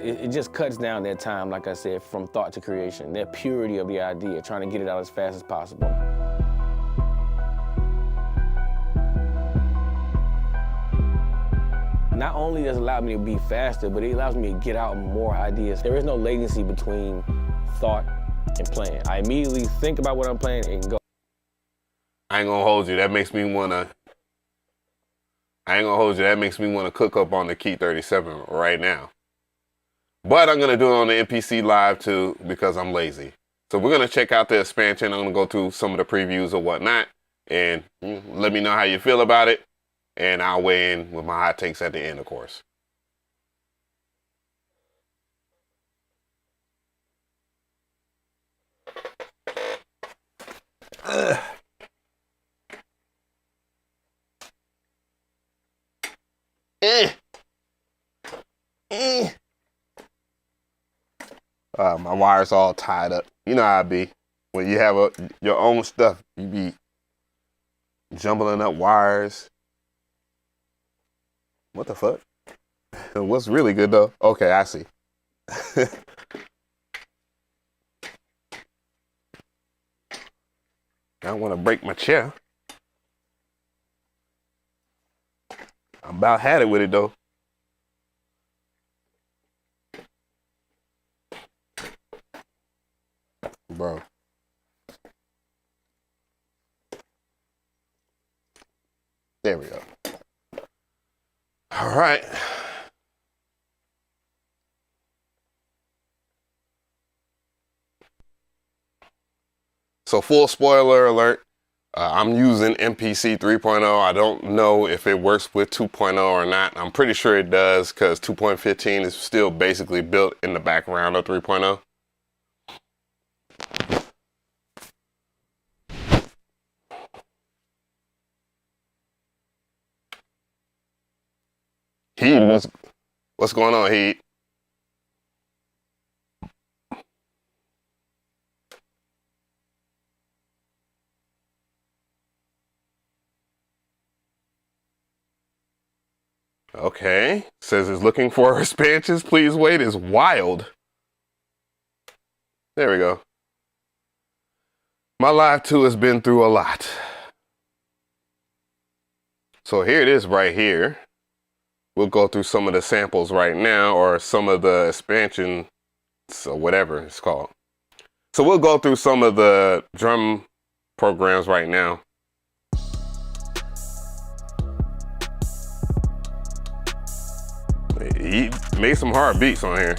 It just cuts down their time, like I said, from thought to creation, their purity of the idea, trying to get it out as fast as possible. not only does it allow me to be faster, but it allows me to get out more ideas. There is no latency between thought and playing. I immediately think about what I'm playing and go. I ain't gonna hold you. That makes me wanna cook up on the Key 37 right now. But I'm gonna do it on the MPC Live too because I'm lazy. So we're gonna check out the expansion. I'm gonna go through some of the previews or whatnot, and let me know how you feel about it. And I'll weigh in with my hot takes at the end, of course. My wire's all tied up. You know how I be. When you have your own stuff, you be jumbling up wires. What the fuck? What's really good though? Okay, I see. I don't want to break my chair. I about had it with it though. Bro. There we go. All right. So full spoiler alert, I'm using MPC 3.0. I don't know if it works with 2.0 or not. I'm pretty sure it does because 2.15 is still basically built in the background of 3.0. Heat, what's going on, Heat? Okay, says it's looking for expansions. Please wait. Is wild. There we go. My live 2 has been through a lot. So here it is right here. We'll go through some of the samples right now, or some of the expansion, so whatever it's called. So we'll go through some of the drum programs right now. He made some hard beats on here.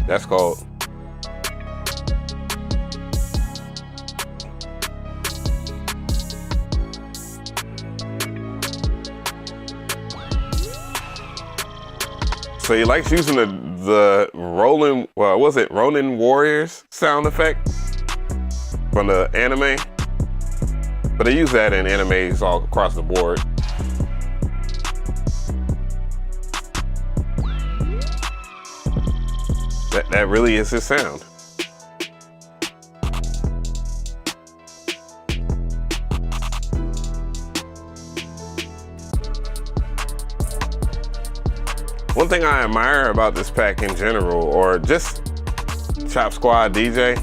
That's called. So he likes using the rolling, well, was it Ronin Warriors sound effect from the anime? But they use that in animes all across the board. That really is his sound. One thing I admire about this pack in general, or just chopsquad DJ,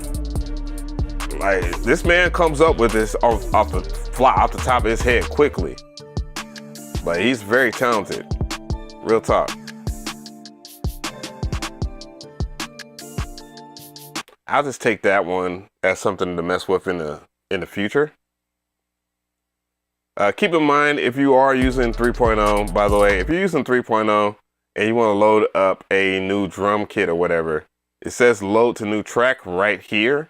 like this man comes up with this off the fly, off the top of his head quickly. But he's very talented, real talk. I'll just take that one as something to mess with in the future. Keep in mind, if you are using 3.0, by the way, if you're using 3.0 and you want to load up a new drum kit or whatever, it says load to new track right here.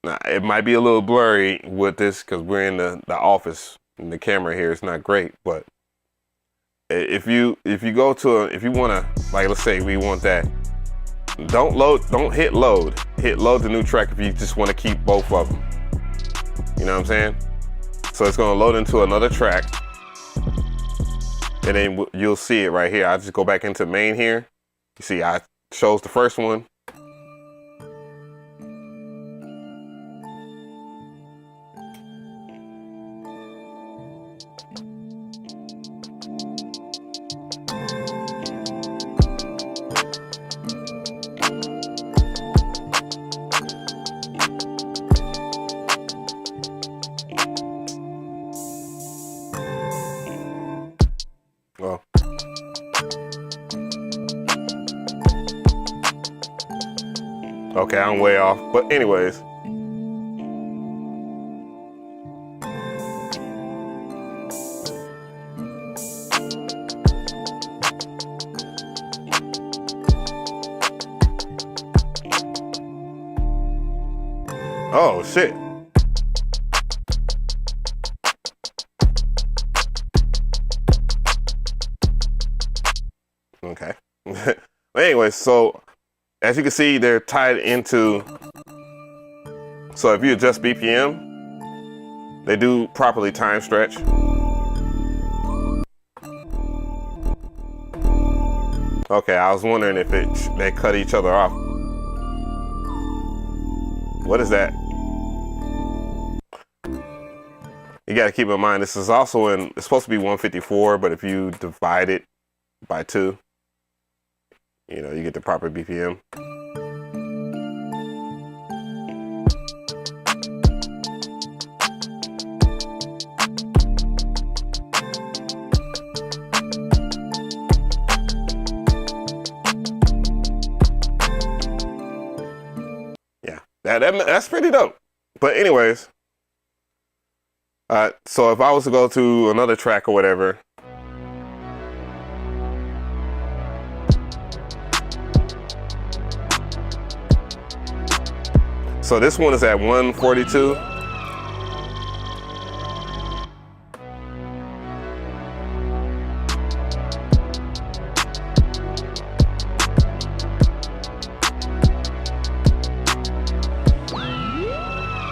Now, it might be a little blurry with this because we're in the office and the camera here is not great, but if you go to if you want to, like, let's say we want that, don't hit load. Hit load the new track if you just want to keep both of them. You know what I'm saying? So it's going to load into another track. And then you'll see it right here. I just go back into main here. You see, I chose the first one. Oh. Okay, I'm way off. But anyways. Oh, shit. Okay. But anyway, so as you can see, they're tied into, so if you adjust BPM, they do properly time stretch. Okay, I was wondering if they cut each other off. What is that? You got to keep in mind, this is also it's supposed to be 154, but if you divide it by 2, you know, you get the proper BPM. Yeah, that's pretty dope. But anyways, so if I was to go to another track or whatever, so this one is at 142.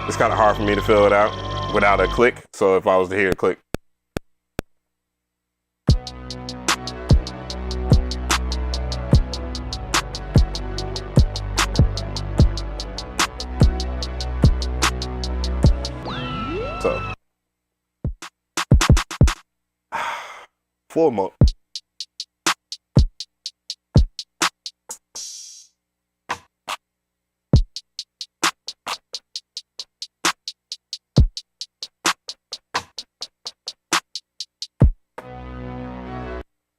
It's kind of hard for me to fill it out without a click. So if I was to hear a click. So full mode.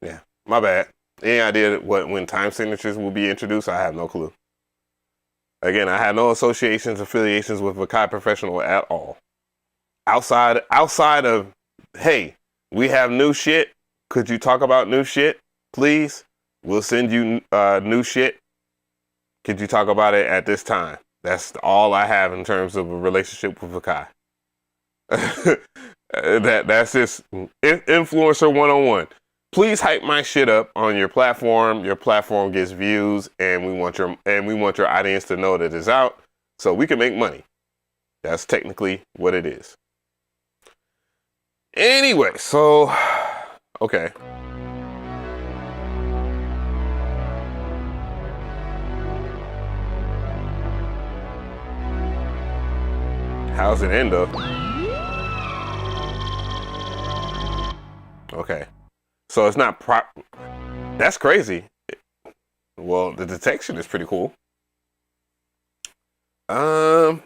Yeah, my bad. Any idea when time signatures will be introduced? I have no clue. Again, I have no affiliations with Mcree Professional at all. Outside of, hey, we have new shit. Could you talk about new shit, please? We'll send you new shit. Could you talk about it at this time? That's all I have in terms of a relationship with Mcree. That's just influencer 101. Please hype my shit up on your platform. Your platform gets views, and we want your audience to know that it's out, so we can make money. That's technically what it is. Anyway, so okay. How's it end up? Okay. So it's not that's crazy. Well, the detection is pretty cool. Let's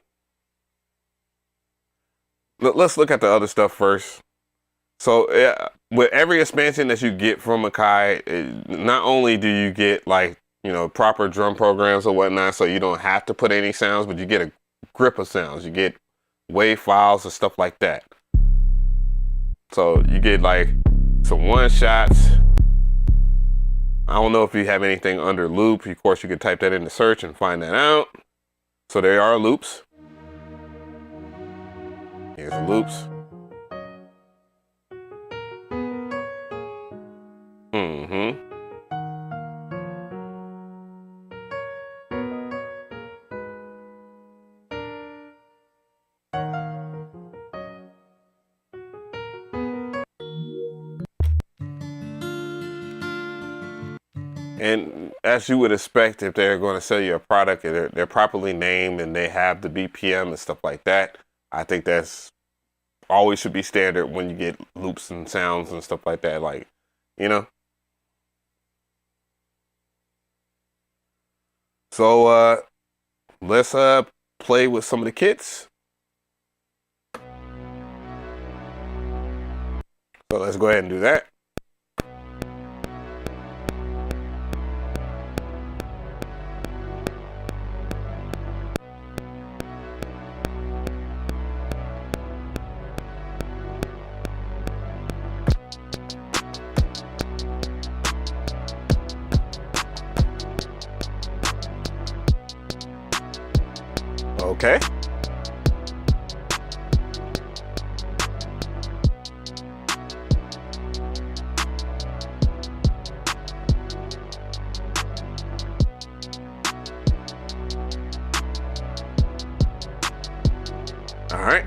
look at the other stuff first. So with every expansion that you get from Mcree, not only do you get, like, you know, proper drum programs or whatnot, so you don't have to put any sounds, but you get a grip of sounds. You get wave files and stuff like that. So you get like some one shots. I don't know if you have anything under loop. Of course, you can type that into search and find that out. So there are loops. Here's the loops. And as you would expect, if they're going to sell you a product and they're properly named and they have the BPM and stuff like that, I think that's always should be standard when you get loops and sounds and stuff like that. Like, you know. So let's play with some of the kits. So let's go ahead and do that. Okay. All right.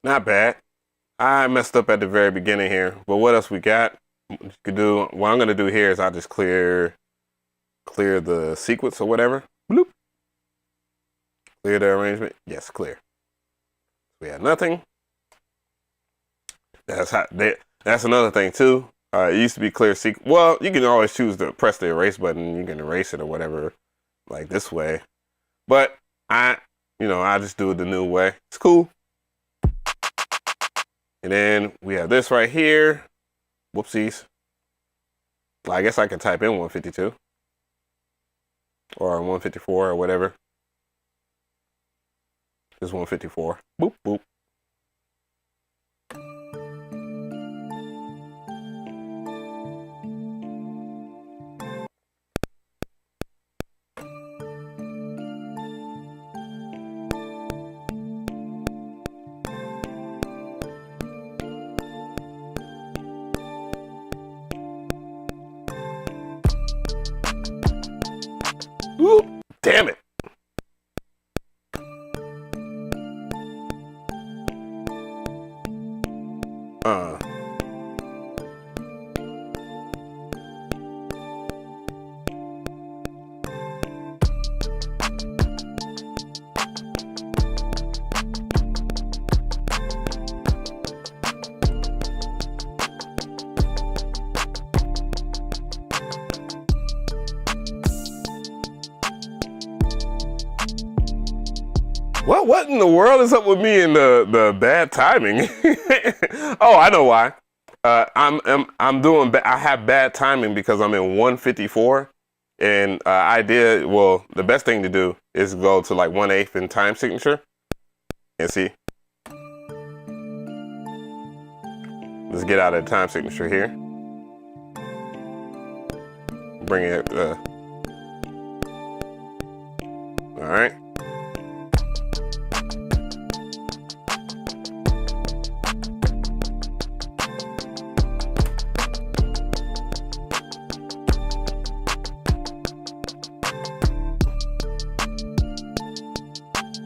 Not bad. I messed up at the very beginning here, but what else we got? You could do. What I'm gonna do here is I'll just clear the sequence or whatever. Bloop. Clear the arrangement. Yes, clear. We had nothing. That's another thing too. It used to be clear sequence. Well, you can always choose to press the erase button. You can erase it or whatever, like this way. But I just do it the new way. It's cool. And then we have this right here. Whoopsies. Well, I guess I can type in 152 or 154 or whatever. It's 154. Boop, boop. Ooh, damn it. What in the world is up with me and the bad timing? Oh, I know why. I have bad timing because I'm in 154, and the best thing to do is go to like 1/8 in time signature, and see. Let's get out of the time signature here. Bring it. All right.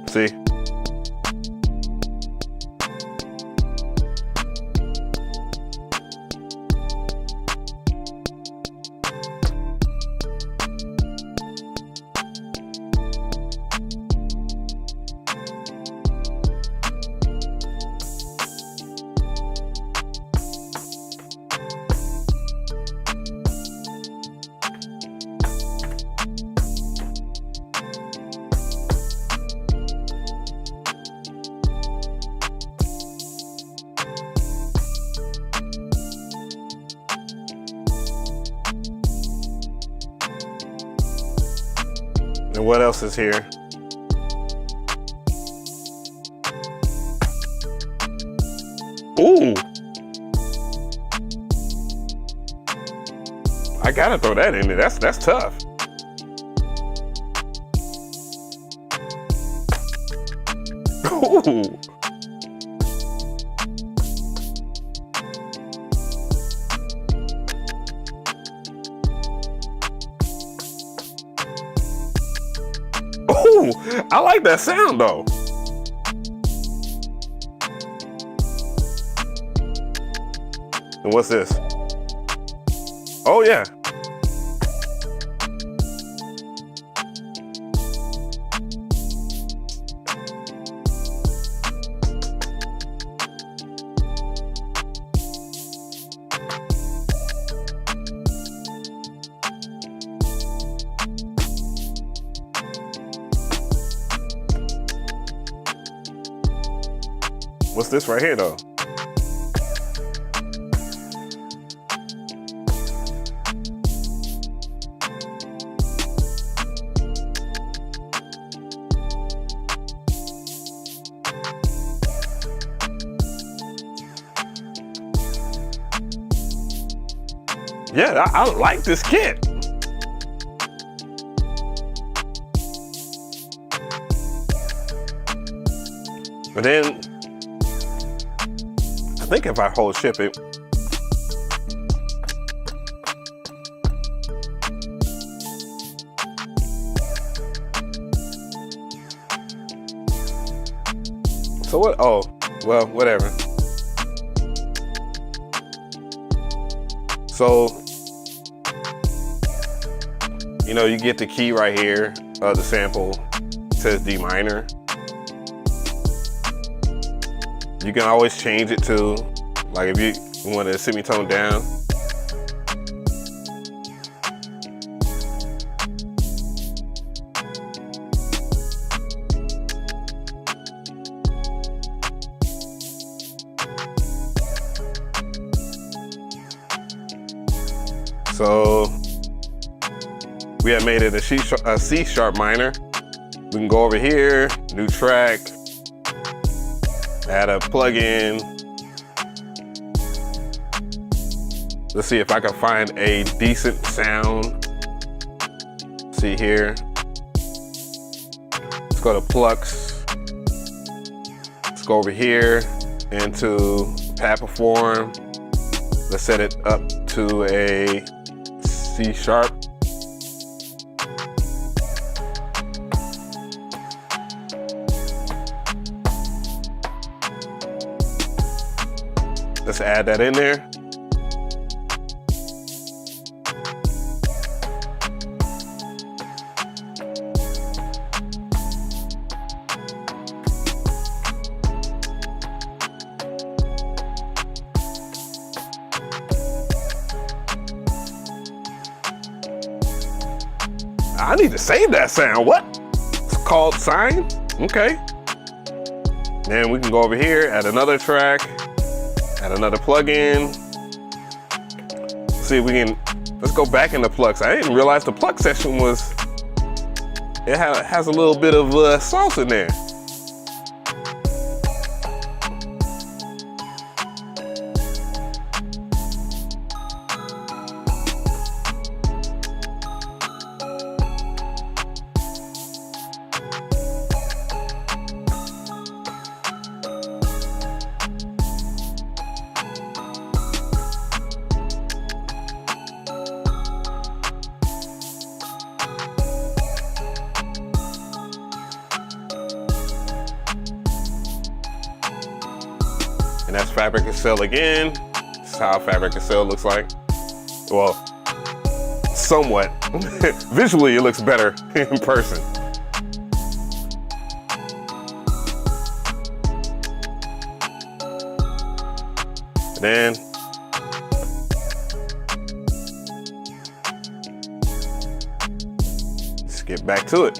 See? And what else is here? Ooh. I gotta throw that in there. That's tough. Ooh. Ooh, I like that sound though. And what's this? Oh yeah. What's this right here though? Yeah, I like this kit. But then, I think if I hold ship it, so what? Oh, well, whatever. So, you know, you get the key right here, the sample says D minor. You can always change it to, like if you want a semitone down. So we have made it a C sharp minor. We can go over here, new track, add a plugin. Let's see if I can find a decent sound. See here. Let's go to Plux. Let's go over here into pad perform. Let's set it up to a C sharp. Let's add that in there. I need to save that sound. What? It's called Sign? Okay. Then we can go over here, add another track, add another plugin. See if we can, let's go back into Plux. I didn't realize the Plux section was, it has a little bit of sauce in there. And that's Fabric Excel again. This is how Fabric Excel looks like. Well, somewhat. Visually, it looks better in person. And then let's get back to it.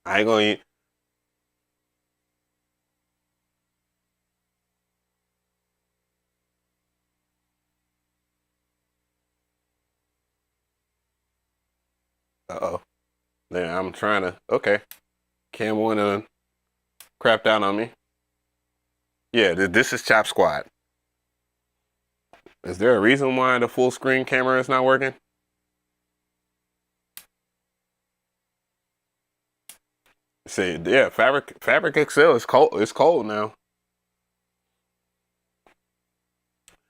I ain't gonna eat. Uh-oh. There, I'm trying to, okay. Cam wanna crap down on me. Yeah, this is chopsquad. Is there a reason why the full screen camera is not working? See, yeah, Fabric Excel is cold. It's cold now.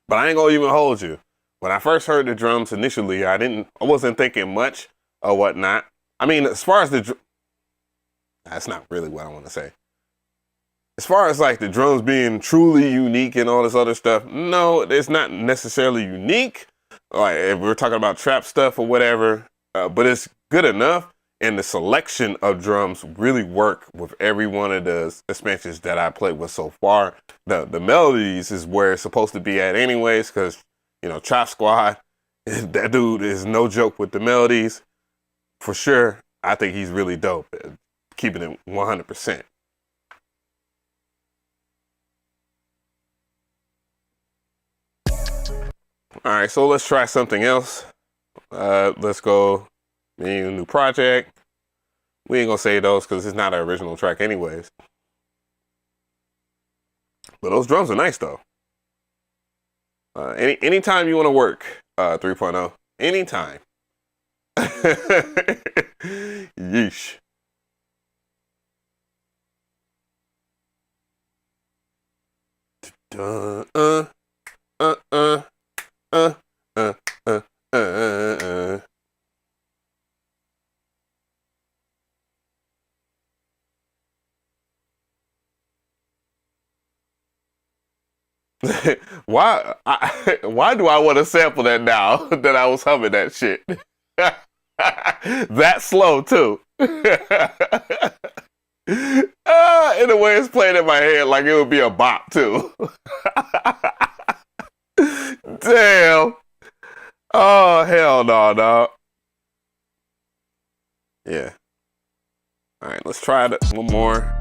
But I ain't gonna even hold you. When I first heard the drums initially, I wasn't thinking much or whatnot. I mean, as far as that's not really what I want to say. As far as like the drums being truly unique and all this other stuff, no, it's not necessarily unique. Like if we're talking about trap stuff or whatever, but it's good enough. and the selection of drums really work with every one of the expansions that I played with so far. The melodies is where it's supposed to be at anyways, because, you know, Chop Squad, that dude is no joke with the melodies. For sure, I think he's really dope, keeping it 100%. All right, so let's try something else. Let's go new project. We ain't gonna say those because it's not an original track anyways. But those drums are nice though. Anytime you want to work 3.0, anytime. Yeesh. Why do I want to sample that now that I was humming that shit? That slow too. In the way it's playing in my head, like it would be a bop too. Damn. Oh, hell no, dog. Yeah. All right, let's try it one more.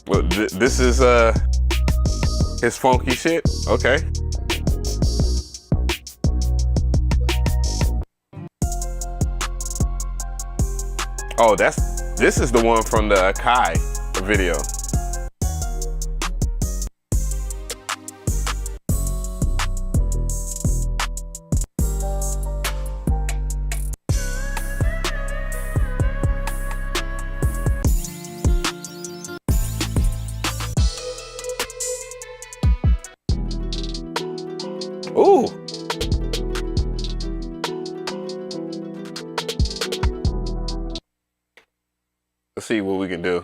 Well, this is his funky shit. Okay. Oh, this is the one from the Kai video. Ooh. Let's see what we can do.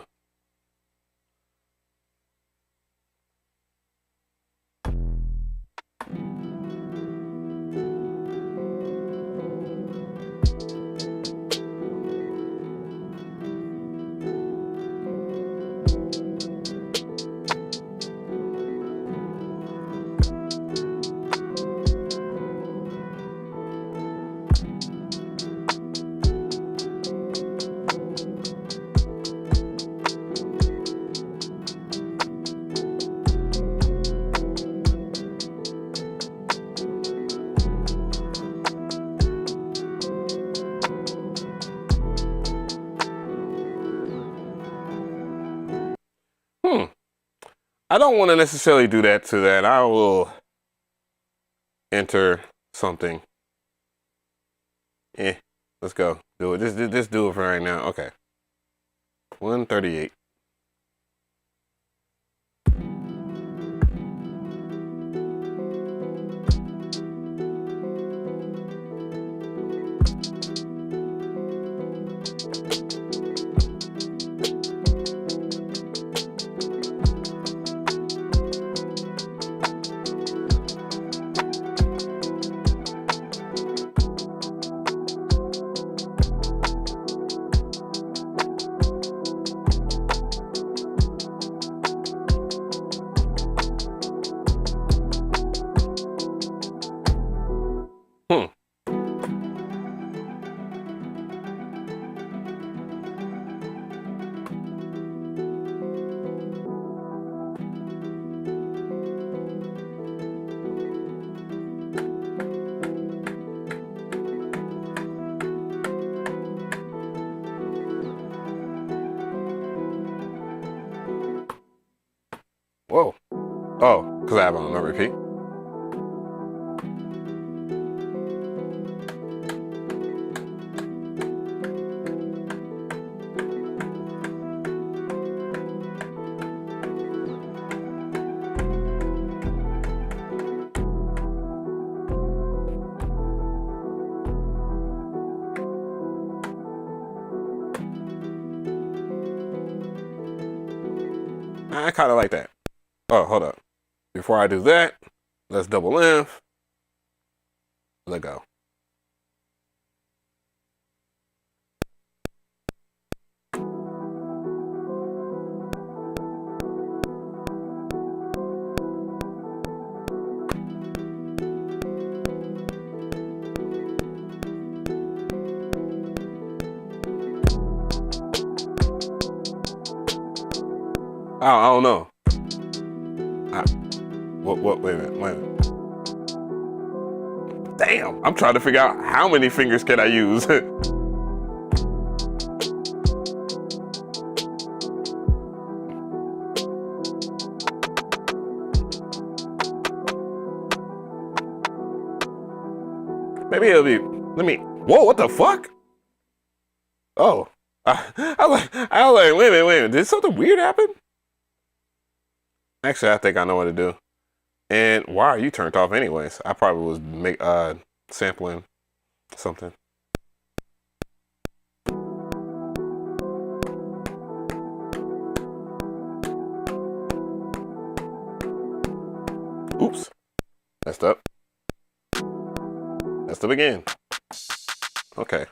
I don't want to necessarily do that to that. I will enter something. Let's go. Do it. Just do it for right now. Okay. 138. Whoa. Oh, because I have on repeat. I kind of like that. Oh, hold up. Before I do that, let's double length. Let go. I don't know. Wait a minute. Damn, I'm trying to figure out how many fingers can I use. Maybe it'll be, whoa, what the fuck? Oh, I was like, wait a minute, did something weird happen? Actually, I think I know what to do. And why are you turned off anyways? I probably was sampling something. Oops, messed up. Messed up again. Okay.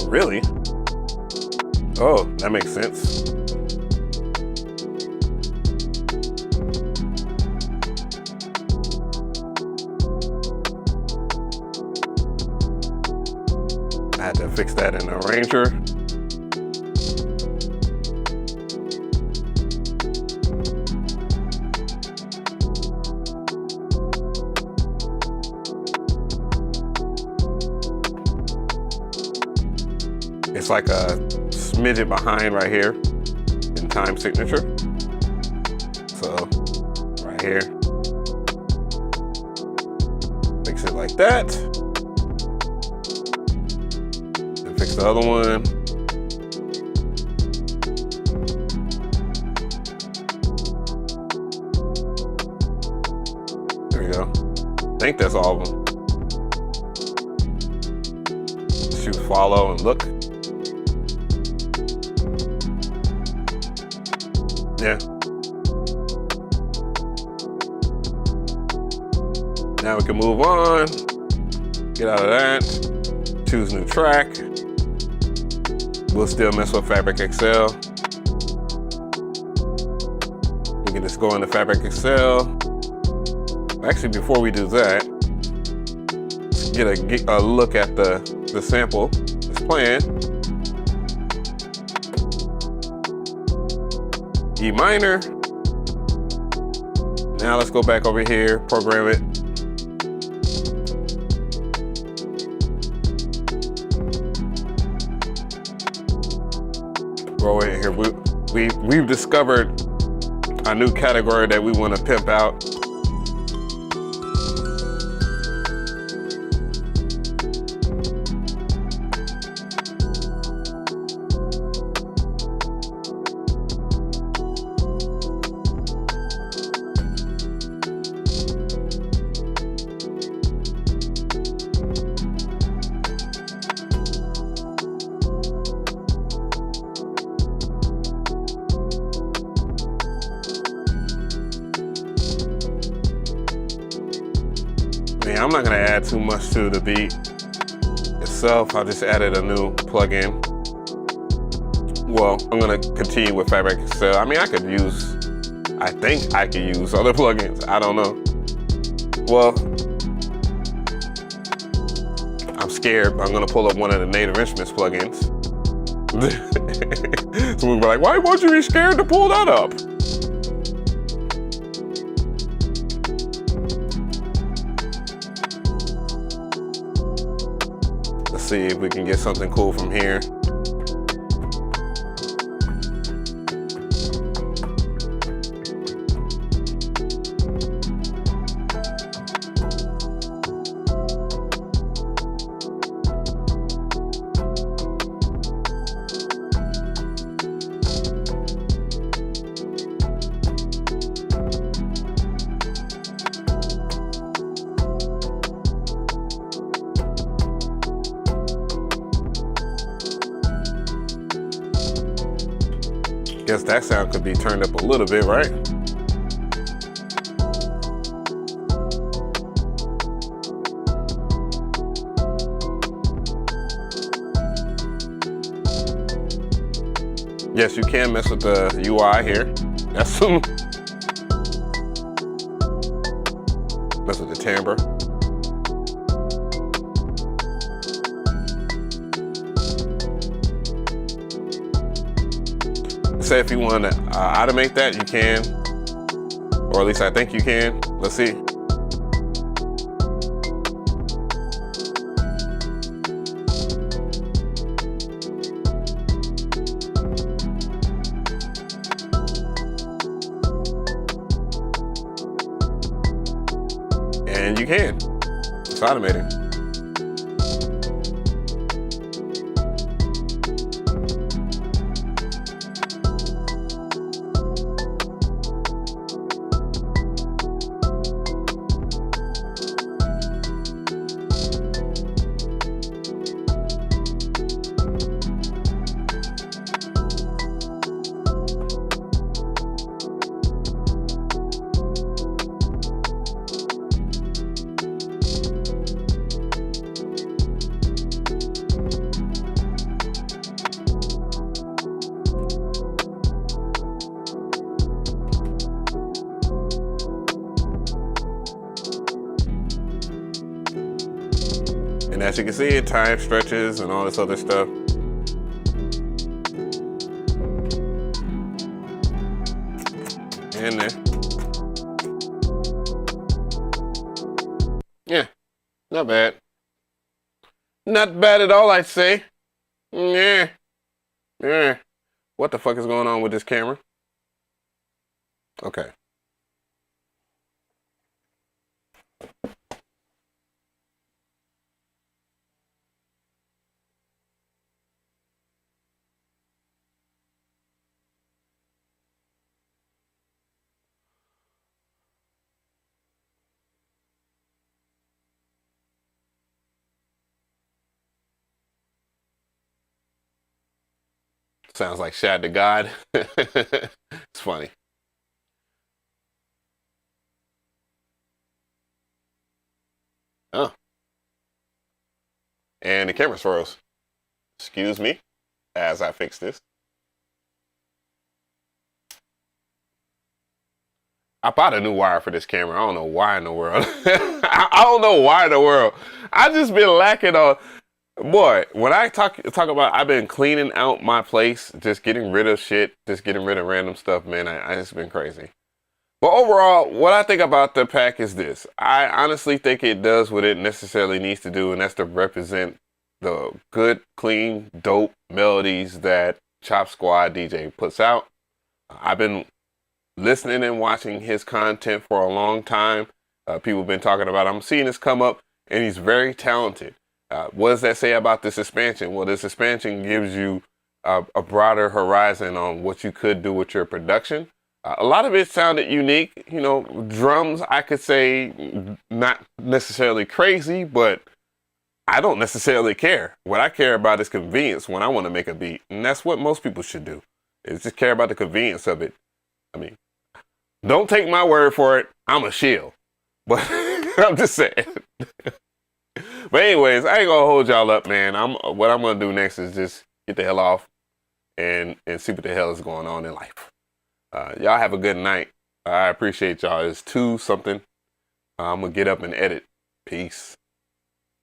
Really? Oh, that makes sense. I had to fix that in the Arranger. It's like a smidget behind right here in time signature. So right here, fix it like that. And fix the other one. There we go. I think that's all of them. Shoot follow and look. Yeah. Now we can move on. Get out of that. Choose new track. We'll still mess with Fabric XL. We can just go into Fabric XL. Actually, before we do that, get a look at the sample it's playing. E minor. Now let's go back over here, program it. Go in here. We've discovered a new category that we want to pimp out. I'm not gonna add too much to the beat itself. I just added a new plugin. Well, I'm gonna continue with Fabric XL. I mean, I think I could use other plugins. I don't know. Well, I'm scared. I'm gonna pull up one of the Native Instruments plugins. So we'll be like, why won't you be scared to pull that up? See if we can get something cool from here. Guess that sound could be turned up a little bit, right? Yes, you can mess with the UI here. That's some. Mess with the timbre. Say if you want to automate that, you can, or at least I think you can. Let's see. And you can. It's automating. And as you can see, time stretches and all this other stuff. And there. Yeah, not bad. Not bad at all, I'd say. Yeah. Yeah. What the fuck is going on with this camera? Okay. Sounds like Shad to God. It's funny. Oh. And the camera swirls. Excuse me as I fix this. I bought a new wire for this camera. I don't know why in the world. I don't know why in the world. I just been lacking on. Boy, when I talk about, I've been cleaning out my place, just getting rid of shit, just getting rid of random stuff, man. I it's been crazy. But overall, what I think about the pack is this. I honestly think it does what it necessarily needs to do, and that's to represent the good, clean, dope melodies that Chopsquad DJ puts out. I've been listening and watching his content for a long time. People have been talking about, I'm seeing this come up, and he's very talented. What does that say about this expansion? Well, this expansion gives you a broader horizon on what you could do with your production. A lot of it sounded unique. You know, drums, I could say, not necessarily crazy, but I don't necessarily care. What I care about is convenience when I want to make a beat. And that's what most people should do, is just care about the convenience of it. I mean, don't take my word for it. I'm a shill. But I'm just saying. But anyways, I ain't gonna hold y'all up, man. What I'm gonna do next is just get the hell off and see what the hell is going on in life. Y'all have a good night. I appreciate y'all. It's 2 something. I'm gonna get up and edit. Peace.